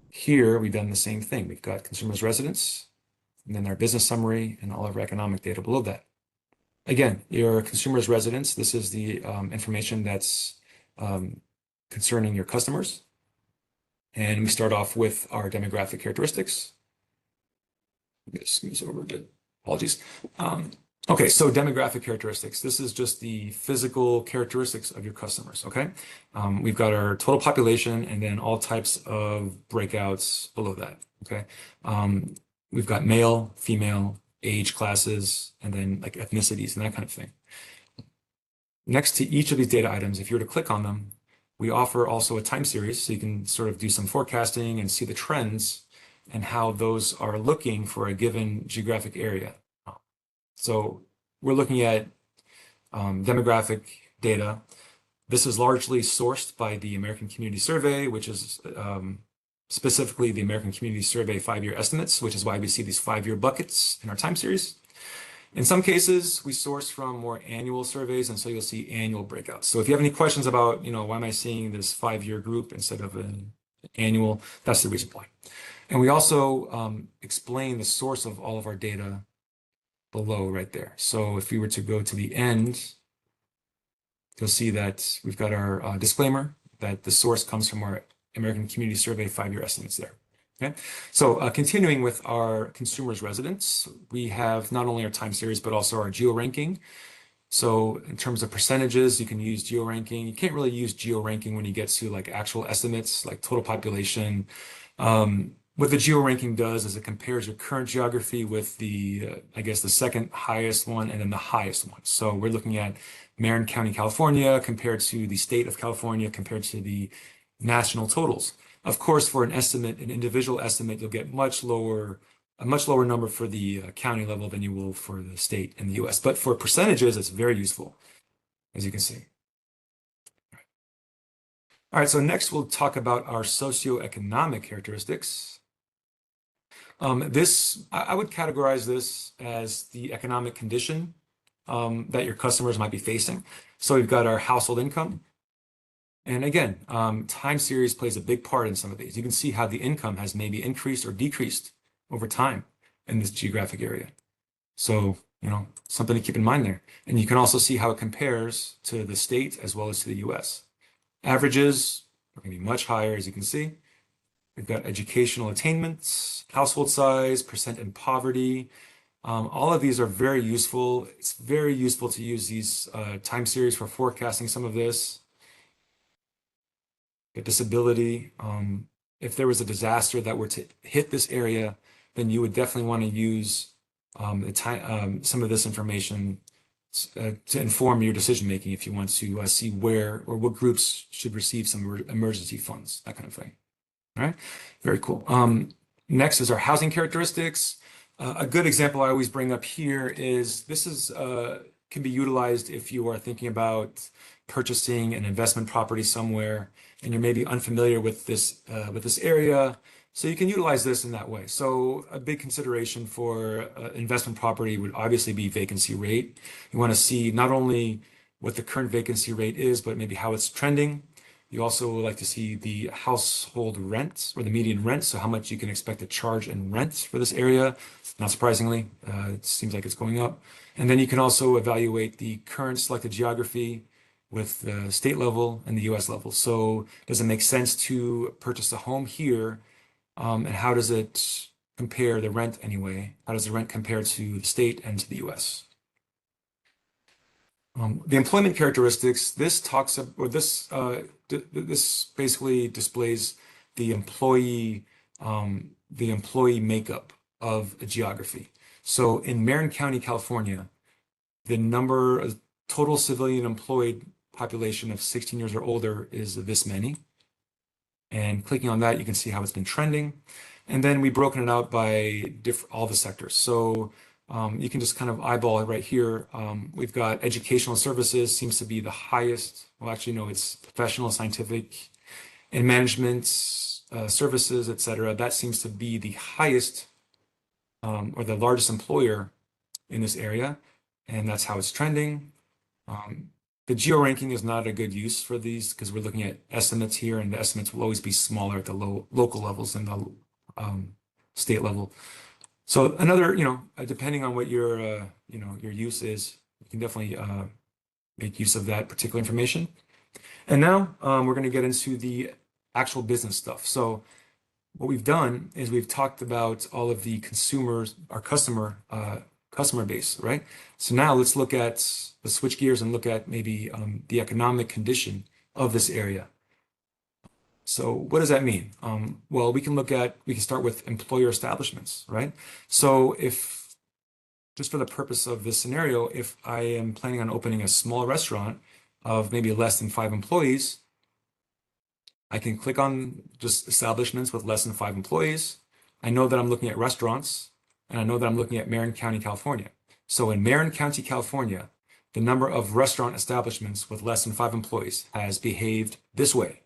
Here, we've done the same thing. We've got consumers' residents, and then our business summary and all of our economic data below that. Again, your consumers' residents, this is the information that's concerning your customers. And we start off with our demographic characteristics. Just move this over a bit. Apologies. Okay, so demographic characteristics. This is just the physical characteristics of your customers, okay? We've got our total population and then all types of breakouts below that, okay? We've got male, female, age classes, and then like ethnicities and that kind of thing. Next to each of these data items, if you were to click on them, we offer also a time series, so you can sort of do some forecasting and see the trends and how those are looking for a given geographic area. So we're looking at demographic data. This is largely sourced by the American Community Survey, which is specifically the American Community Survey 5-year estimates, which is why we see these 5-year buckets in our time series. In some cases, we source from more annual surveys, and so you'll see annual breakouts. So if you have any questions about, why am I seeing this 5-year group instead of an annual, that's the reason why. And we also explain the source of all of our data below right there. So if we were to go to the end, you'll see that we've got our disclaimer that the source comes from our American Community Survey 5-year estimates there. Okay, so continuing with our consumers' residents, we have not only our time series, but also our geo-ranking. So in terms of percentages, you can use geo-ranking. You can't really use geo-ranking when you get to like actual estimates, like total population. What the geo-ranking does is it compares your current geography with the, I guess, the second highest one and then the highest one. So we're looking at Marin County, California, compared to the state of California, compared to the national totals. Of course, for an estimate, an individual estimate, you'll get a much lower number for the county level than you will for the state in the US. But for percentages, it's very useful, as you can see. All right, so next we'll talk about our socioeconomic characteristics. I would categorize this as the economic condition that your customers might be facing. So we've got our household income. And again, time series plays a big part in some of these. You can see how the income has maybe increased or decreased over time in this geographic area. So, something to keep in mind there. And you can also see how it compares to the state as well as to the US. Averages are going to be much higher, as you can see. We've got educational attainments, household size, percent in poverty. All of these are very useful. It's very useful to use these time series for forecasting some of this. Disability. If there was a disaster that were to hit this area, then you would definitely want to use some of this information to inform your decision making if you want to see where or what groups should receive some emergency funds, that kind of thing. All right, very cool. Next is our housing characteristics. A good example I always bring up here is can be utilized if you are thinking about purchasing an investment property somewhere and you're maybe unfamiliar with this area. So you can utilize this in that way. So a big consideration for investment property would obviously be vacancy rate. You want to see not only what the current vacancy rate is, but maybe how it's trending. You also like to see the household rent or the median rent, so how much you can expect to charge in rent for this area. Not surprisingly, it seems like it's going up. And then you can also evaluate the current selected geography with the state level and the US level. So does it make sense to purchase a home here And how does it compare the rent anyway? How does the rent compare to the state and to the US? The employment characteristics, this talks or this basically displays the employee makeup of a geography. So in Marin County, California, the number of total civilian employed population of 16 years or older is this many. And clicking on that, you can see how it's been trending. And then we've broken it out by all the sectors. So you can just kind of eyeball it right here. We've got educational services seems to be the highest. Well, actually, no, it's professional, scientific, and management services, et cetera. That seems to be the highest or the largest employer in this area. And that's how it's trending. The geo ranking is not a good use for these because we're looking at estimates here, and the estimates will always be smaller at the local levels than the state level. So another, depending on what your your use is, you can definitely make use of that particular information. And now we're going to get into the actual business stuff. So what we've done is we've talked about all of the consumers, our customer base, right? So now let's switch gears and look at maybe the economic condition of this area. So what does that mean? Well, we can start with employer establishments, right? So just for the purpose of this scenario, if I am planning on opening a small restaurant of maybe less than 5 employees, I can click on just establishments with less than 5 employees. I know that I'm looking at restaurants, and I know that I'm looking at Marin County, California. So in Marin County, California, the number of restaurant establishments with less than 5 employees has behaved this way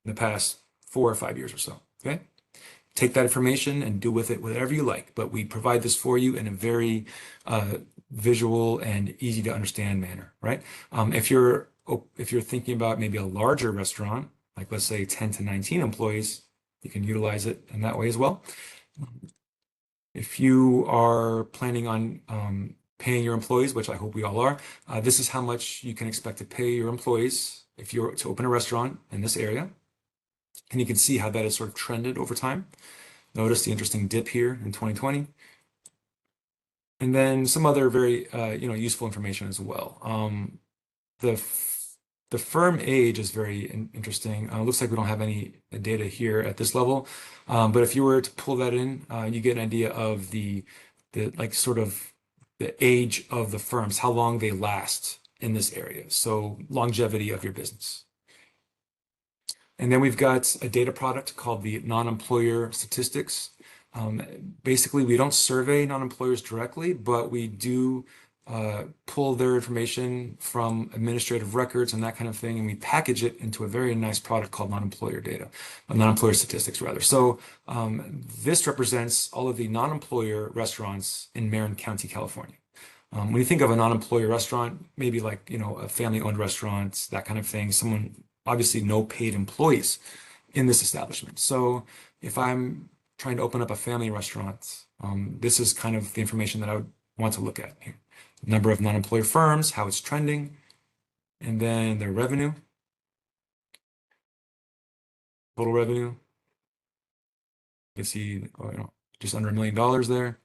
in the past 4 or 5 years or so, okay? Take that information and do with it whatever you like, but we provide this for you in a very visual and easy to understand manner, right? If you're thinking about maybe a larger restaurant, like let's say 10 to 19 employees, you can utilize it in that way as well. If you are planning on paying your employees, which I hope we all are, this is how much you can expect to pay your employees if you're to open a restaurant in this area. And you can see how that has sort of trended over time. Notice the interesting dip here in 2020. And then some other very useful information as well. The firm age is very interesting. Looks like we don't have any data here at this level, but if you were to pull that in, you get an idea of the sort of the age of the firms, how long they last in this area. So longevity of your business. And then we've got a data product called the non-employer statistics. Basically, we don't survey non-employers directly, but we do pull their information from administrative records and that kind of thing, and we package it into a very nice product called non-employer data, non-employer statistics rather. So this represents all of the non-employer restaurants in Marin County, California. When you think of a non-employer restaurant, maybe like a family-owned restaurant, that kind of thing, someone obviously no paid employees in this establishment. So if I'm trying to open up a family restaurant, this is kind of the information that I would want to look at here. Number of non-employer firms, how it's trending, and then their revenue, total revenue. You can see just under $1 million there,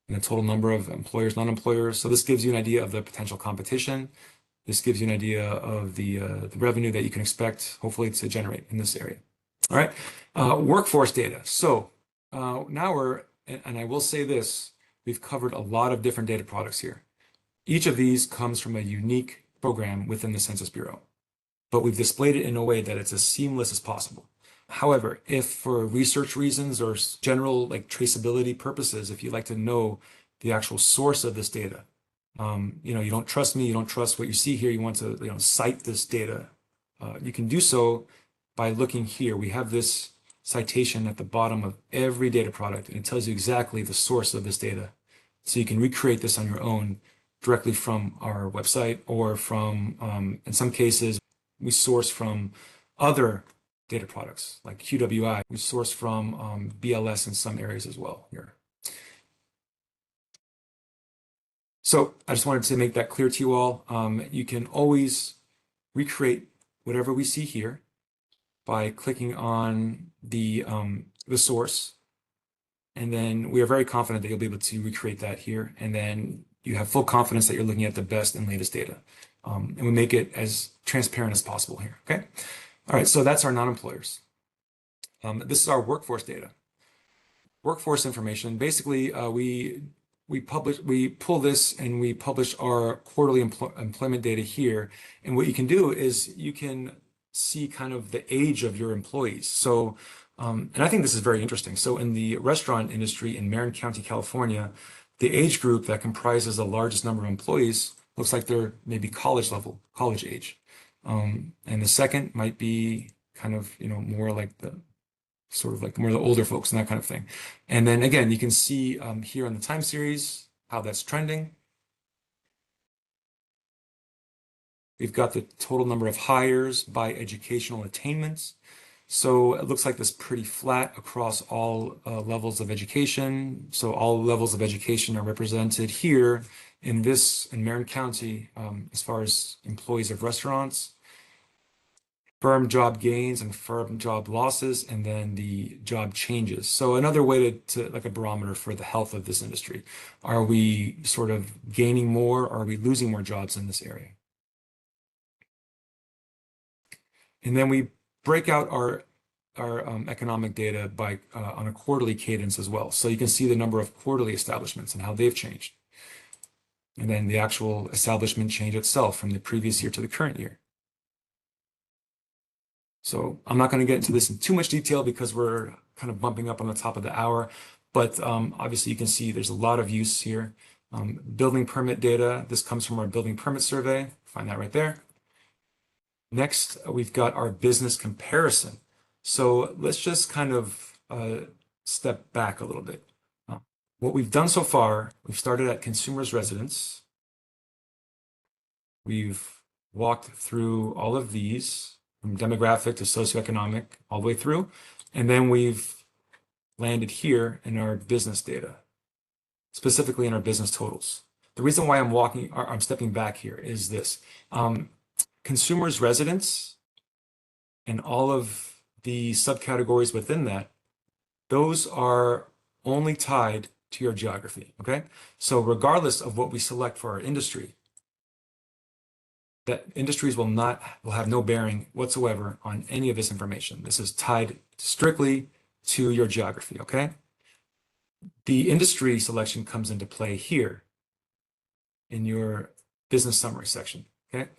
and the total number of employers, non-employers. So this gives you an idea of the potential competition. This gives you an idea of the revenue that you can expect, hopefully, to generate in this area. All right, workforce data. So now and I will say this, we've covered a lot of different data products here. Each of these comes from a unique program within the Census Bureau, but we've displayed it in a way that it's as seamless as possible. However, if for research reasons or general traceability purposes, if you'd like to know the actual source of this data, you don't trust me, you don't trust what you see here, you want to cite this data, you can do so by looking here. We have this citation at the bottom of every data product, and it tells you exactly the source of this data. So you can recreate this on your own directly from our website, or from, in some cases, we source from other data products like QWI. We source from BLS in some areas as well here. So I just wanted to make that clear to you all. You can always recreate whatever we see here by clicking on the the source. And then we are very confident that you'll be able to recreate that here. And then you have full confidence that you're looking at the best and latest data. And we make it as transparent as possible here, okay? All right, so that's our non-employers. This is our workforce data. Workforce information, basically, we pull this and we publish our quarterly employment data here. And what you can do is you can see kind of the age of your employees. So, and I think this is very interesting. So in the restaurant industry in Marin County, California, the age group that comprises the largest number of employees looks like they're maybe college level, college age. And the second might be kind of, more like the sort of like more the older folks and that kind of thing. And then again, you can see here on the time series how that's trending. We've got the total number of hires by educational attainments. So it looks like this pretty flat across all levels of education. So all levels of education are represented here in Marin County as far as employees of restaurants, firm job gains and firm job losses, and then the job changes. So another way to like a barometer for the health of this industry. Are we sort of gaining more or are we losing more jobs in this area? And then we break out our economic data by on a quarterly cadence as well. So you can see the number of quarterly establishments and how they've changed. And then the actual establishment change itself from the previous year to the current year. So I'm not going to get into this in too much detail because we're kind of bumping up on the top of the hour, but obviously you can see there's a lot of use here. Building permit data, this comes from our building permit survey. Find that right there. Next, we've got our business comparison. So let's just kind of step back a little bit. What we've done so far, we've started at consumers' residence. We've walked through all of these from demographic to socioeconomic all the way through. And then we've landed here in our business data, specifically in our business totals. The reason why I'm stepping back here is this. Consumers' residence and all of the subcategories within that, those are only tied to your geography, okay? So regardless of what we select for our industry, that industries will have no bearing whatsoever on any of this information. This is tied strictly to your geography, okay? The industry selection comes into play here in your business summary section, okay?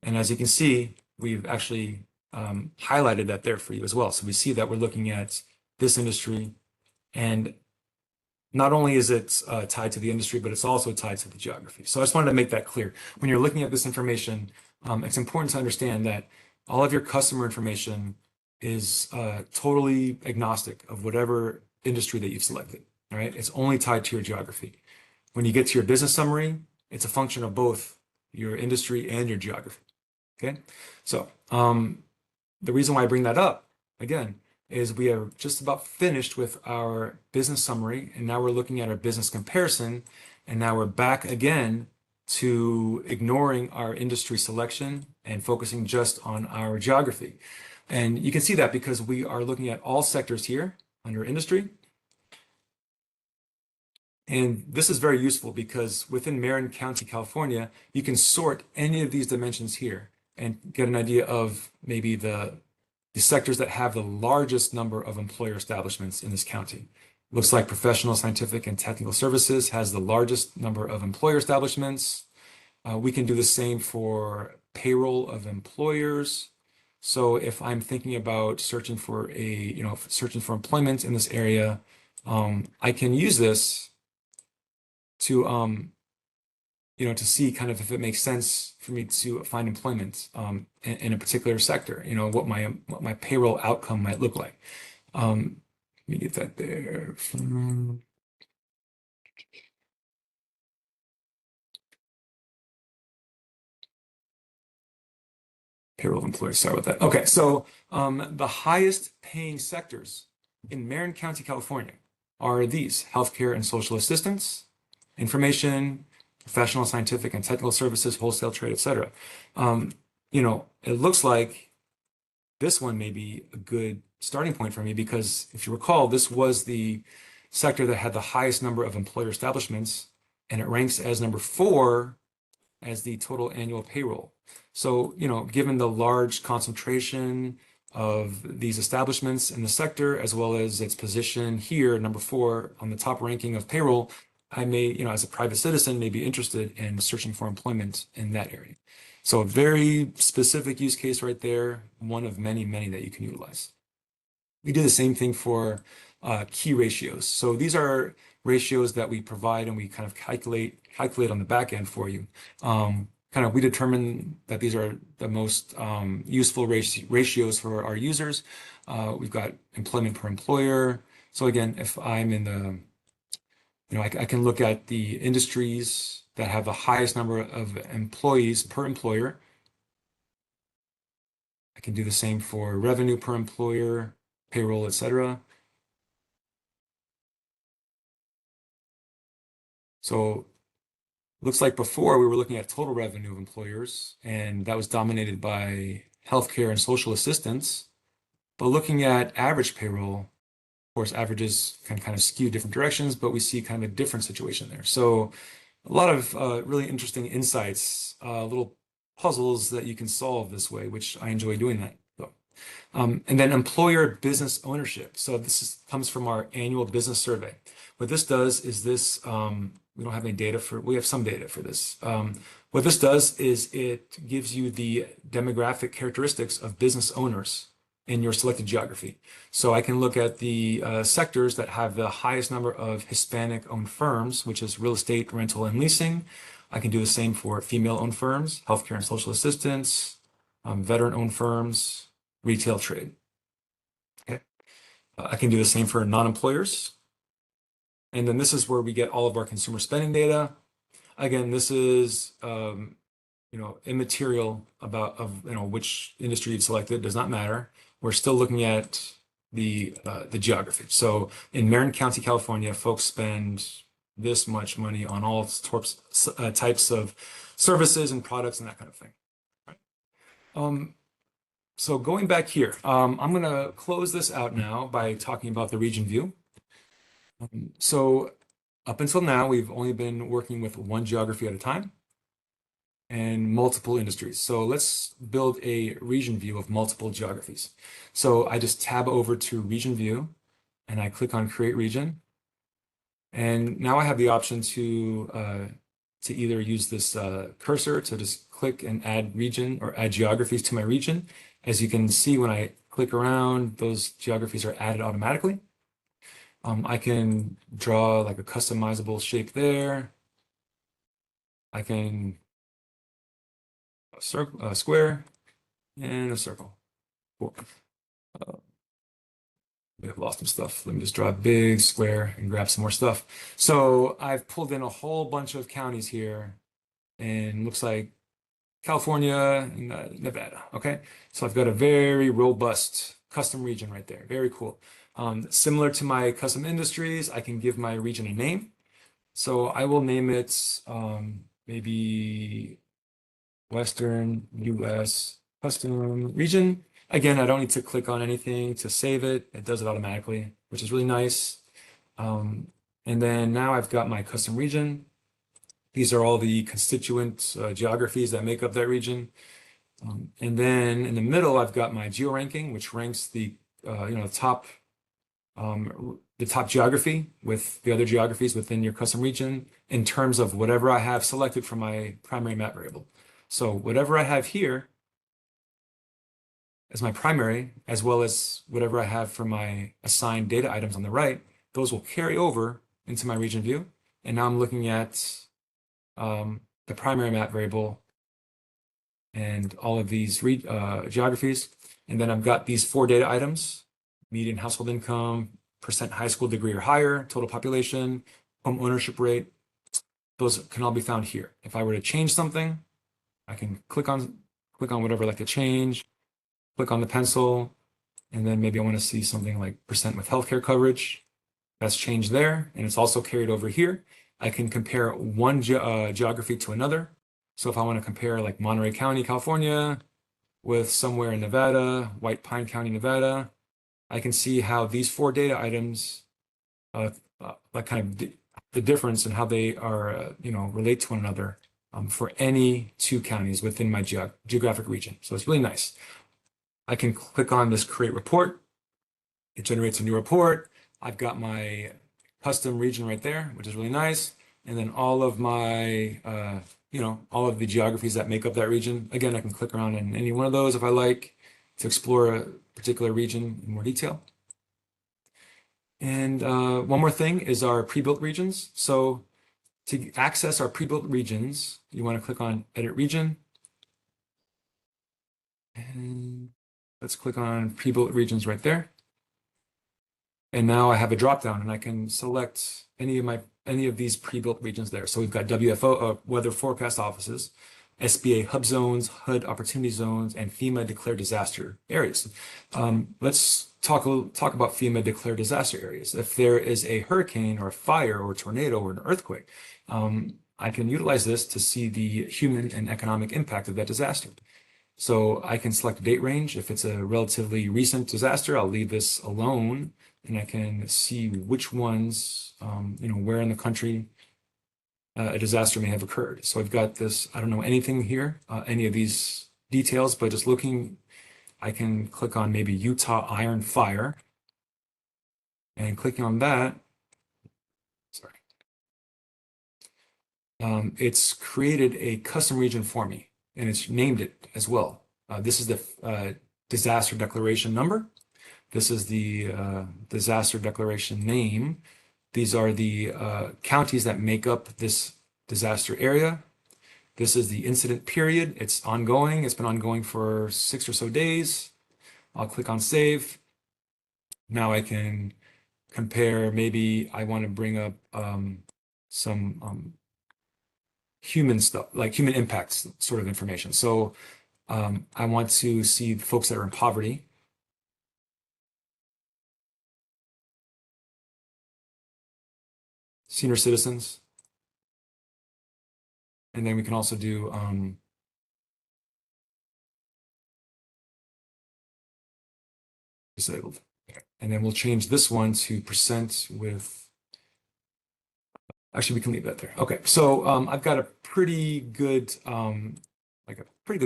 And as you can see, we've actually highlighted that there for you as well. So we see that we're looking at this industry, and not only is it tied to the industry, but it's also tied to the geography. So I just wanted to make that clear. When you're looking at this information, it's important to understand that all of your customer information is totally agnostic of whatever industry that you've selected, all right? It's only tied to your geography. When you get to your business summary, it's a function of both your industry and your geography, okay? So the reason why I bring that up, again, is we are just about finished with our business summary, and now we're looking at our business comparison, and now we're back again to ignoring our industry selection and focusing just on our geography. And you can see that because we are looking at all sectors here under industry. And this is very useful because within Marin County, California, you can sort any of these dimensions here and get an idea of maybe the sectors that have the largest number of employer establishments in this county. Looks like professional, scientific, and technical services has the largest number of employer establishments. We can do the same for payroll of employers. So if I'm thinking about searching for searching for employment in this area, I can use this to to see kind of if it makes sense for me to find employment in a particular sector, what my payroll outcome might look like. Let me get that there. Payroll employees, sorry about that. Okay, so the highest paying sectors in Marin County, California are these: healthcare and social assistance, information, professional, scientific, and technical services, wholesale trade, etc. It looks like this one may be a good starting point for me because if you recall, this was the sector that had the highest number of employer establishments, and it ranks as number 4 as the total annual payroll. So, given the large concentration of these establishments in the sector, as well as its position here, number 4 on the top ranking of payroll, I may, as a private citizen, may be interested in searching for employment in that area. So a very specific use case right there, one of many, many that you can utilize. We do the same thing for key ratios. So these are ratios that we provide and we kind of calculate on the back end for you. We determine that these are the most useful ratios for our users. We've got employment per employer. So again, if I'm in the, I can look at the industries that have the highest number of employees per employer. I can do the same for revenue per employer, payroll, etc. So looks like before we were looking at total revenue of employers, and that was dominated by healthcare and social assistance. But looking at average payroll, of course, averages can kind of skew different directions, but we see kind of a different situation there. So a lot of really interesting insights, little puzzles that you can solve this way, which I enjoy doing that. And then employer business ownership. So this comes from our annual business survey. What this does is this, we don't have any data we have some data for this. What this does is it gives you the demographic characteristics of business owners in your selected geography. So I can look at the sectors that have the highest number of Hispanic-owned firms, which is real estate, rental, and leasing. I can do the same for female-owned firms, healthcare and social assistance, veteran-owned firms, retail trade. Okay. I can do the same for non-employers. And then this is where we get all of our consumer spending data. Again, this is immaterial about which industry you've selected, does not matter. We're still looking at the geography. So in Marin County, California, folks spend this much money on all types of services and products and that kind of thing. Right? So going back here, I'm going to close this out now by talking about the region view. So up until now, we've only been working with one geography at a time and multiple industries. So let's build a region view of multiple geographies. So I just tab over to region view and I click on create region. And now I have the option to either use this cursor to just click and add region or add geographies to my region. As you can see, when I click around, those geographies are added automatically. I can draw like a customizable shape there. I can a square and a circle. Cool. I've lost some stuff. Let me just draw a big square and grab some more stuff. So I've pulled in a whole bunch of counties here, and looks like California and Nevada. Okay, so I've got a very robust custom region right there. Very cool. Similar to my custom industries, I can give my region a name. So I will name it maybe Western US custom region. Again, I don't need to click on anything to save it. It does it automatically, which is really nice. And then now I've got my custom region. These are all the constituent geographies that make up that region. And then in the middle, I've got my geo ranking, which ranks the top geography with the other geographies within your custom region in terms of whatever I have selected for my primary map variable. So whatever I have here as my primary, as well as whatever I have for my assigned data items on the right, those will carry over into my region view. And now I'm looking at the primary map variable and all of these geographies. And then I've got these 4 data items: median household income, percent high school degree or higher, total population, home ownership rate. Those can all be found here. If I were to change something, I can click on whatever I'd like to change, click on the pencil, and then maybe I want to see something like percent with healthcare coverage. That's changed there, and it's also carried over here. I can compare one geography to another. So if I want to compare like Monterey County, California with somewhere in Nevada, White Pine County, Nevada, I can see how these four data items, like kind of the difference and how they are, relate to one another for any two counties within my geographic region. So it's really nice. I can click on this create report. It generates a new report. I've got my custom region right there, which is really nice. And then all of my, all of the geographies that make up that region. Again, I can click around in any one of those if I like to explore a particular region in more detail. And one more thing is our pre-built regions. So to access our pre-built regions, you want to click on Edit Region. And let's click on pre-built regions right there. And now I have a drop-down and I can select any of these pre-built regions there. So we've got WFO, Weather Forecast Offices, SBA hub zones, HUD opportunity zones, and FEMA declared disaster areas. Let's talk about FEMA declared disaster areas. If there is a hurricane or a fire or a tornado or an earthquake, I can utilize this to see the human and economic impact of that disaster. So I can select a date range. If it's a relatively recent disaster, I'll leave this alone and I can see which ones, where in the country a disaster may have occurred. So I've got this, I don't know anything here, any of these details, but just looking, I can click on maybe Utah Iron Fire and clicking on that, sorry, it's created a custom region for me and it's named it as well. This is the disaster declaration number. This is the disaster declaration name. These are the counties that make up this disaster area. This is the incident period. It's ongoing. It's been ongoing for 6 or so days. I'll click on save. Now I can compare, maybe I want to bring up some human stuff, like human impacts sort of information. So I want to see folks that are in poverty. Senior citizens. And then we can also do disabled. And then we'll change this one to percent with, actually we can leave that there. Okay, so I've got a pretty good,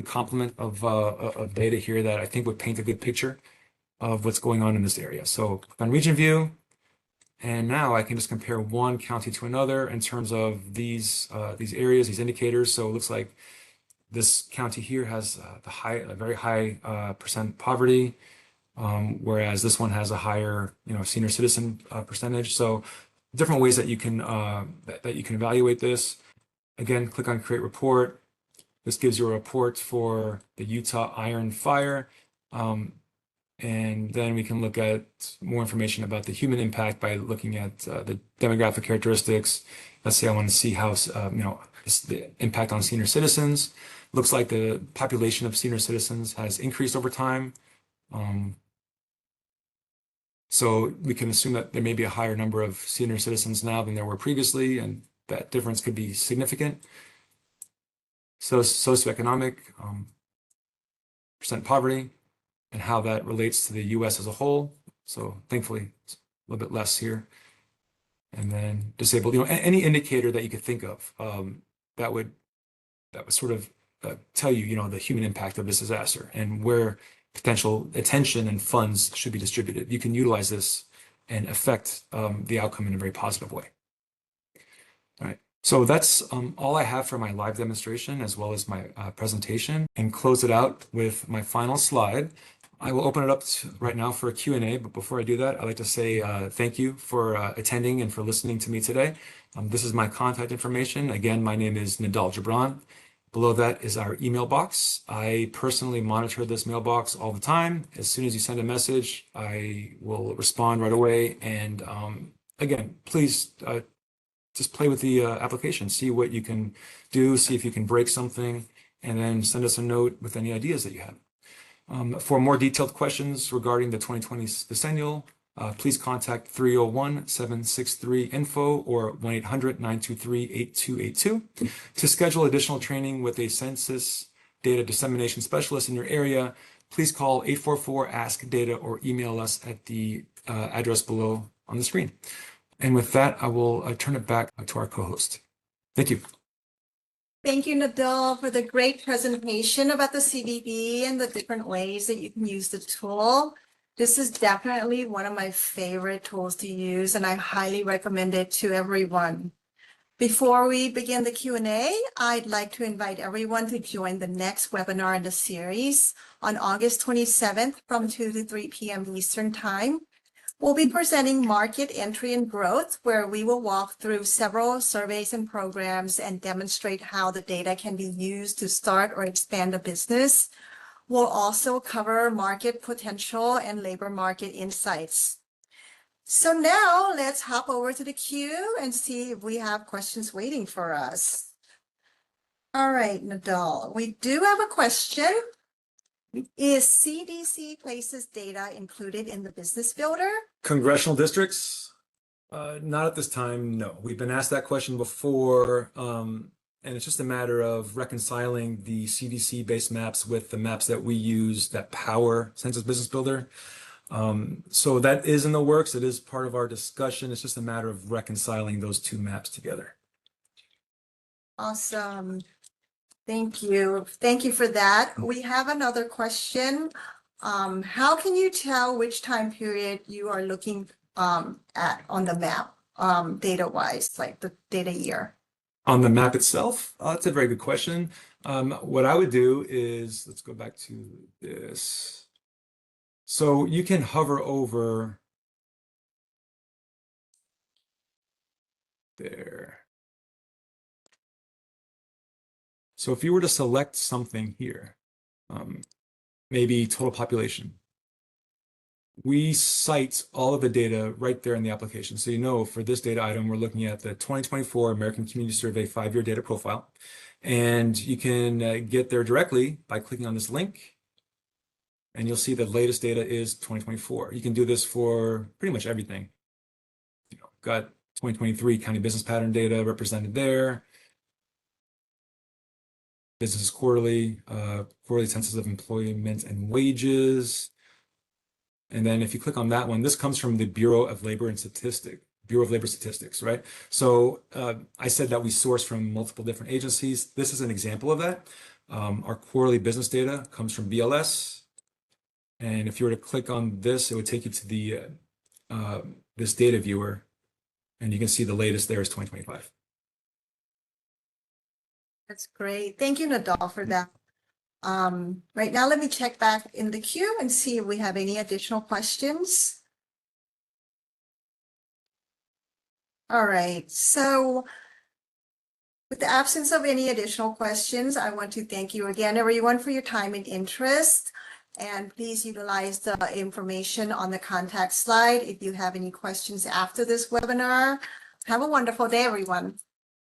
complement of data here that I think would paint a good picture of what's going on in this area. So click on region view. And now I can just compare one county to another in terms of these areas, these indicators. So it looks like this county here has a very high percent poverty, whereas this one has a higher, senior citizen percentage. So different ways that you can evaluate this. Again, click on Create Report. This gives you a report for the Utah Iron Fire. And then we can look at more information about the human impact by looking at the demographic characteristics. Let's say I want to see how, the impact on senior citizens. Looks like the population of senior citizens has increased over time. So we can assume that there may be a higher number of senior citizens now than there were previously, and that difference could be significant. So socioeconomic, percent poverty, and how that relates to the US as a whole. So thankfully, it's a little bit less here. And then disabled, any indicator that you could think of that would sort of tell you, the human impact of this disaster and where potential attention and funds should be distributed. You can utilize this and affect the outcome in a very positive way. All right. So that's all I have for my live demonstration as well as my presentation, and close it out with my final slide. I will open it up right now for a Q&A, but before I do that, I'd like to say thank you for attending and for listening to me today. This is my contact information. Again, my name is Nidal Gibran. Below that is our email box. I personally monitor this mailbox all the time. As soon as you send a message, I will respond right away. And again, please just play with the application, see what you can do, see if you can break something, and then send us a note with any ideas that you have. For more detailed questions regarding the 2020 decennial, please contact 301-763-INFO or 1-800-923-8282. To schedule additional training with a census data dissemination specialist in your area, please call 844-ASK-DATA or email us at the address below on the screen. And with that, I will turn it back to our co-host. Thank you. Thank you, Nadal, for the great presentation about the CBB and the different ways that you can use the tool. This is definitely one of my favorite tools to use, and I highly recommend it to everyone. Before we begin the Q&A, I'd like to invite everyone to join the next webinar in the series on August 27th from 2 to 3 p.m. Eastern Time. We'll be presenting Market Entry and Growth, where we will walk through several surveys and programs and demonstrate how the data can be used to start or expand a business. We'll also cover market potential and labor market insights. So now let's hop over to the queue and see if we have questions waiting for us. All right, Nadal, we do have a question. Is CDC Places data included in the Business Builder? Congressional districts? Not at this time, no. We've been asked that question before, and it's just a matter of reconciling the CDC-based maps with the maps that we use that power Census Business Builder. So that is in the works. It is part of our discussion. It's just a matter of reconciling those two maps together. Awesome. Thank you. Thank you for that. We have another question. How can you tell which time period you are looking at on the map, data-wise, like the data year? On the map itself, that's a very good question. What I would do is, let's go back to this. So you can hover over there. So if you were to select something here, maybe total population, we cite all of the data right there in the application. So you know, for this data item, we're looking at the 2024 American Community Survey 5-year data profile. And you can get there directly by clicking on this link. And you'll see the latest data is 2024. You can do this for pretty much everything. You know, got 2023 county business pattern data represented there. Business quarterly, quarterly census of employment and wages. And then if you click on that one, this comes from the Bureau of Labor Statistics, right? So I said that we source from multiple different agencies. This is an example of that. Our quarterly business data comes from BLS. And if you were to click on this, it would take you to the this data viewer, and you can see the latest there is 2025. That's great. Thank you, Nadal, for that. Right now, let me check back in the queue and see if we have any additional questions. All right. So with the absence of any additional questions, I want to thank you again, everyone, for your time and interest. And please utilize the information on the contact slide if you have any questions after this webinar. Have a wonderful day, everyone.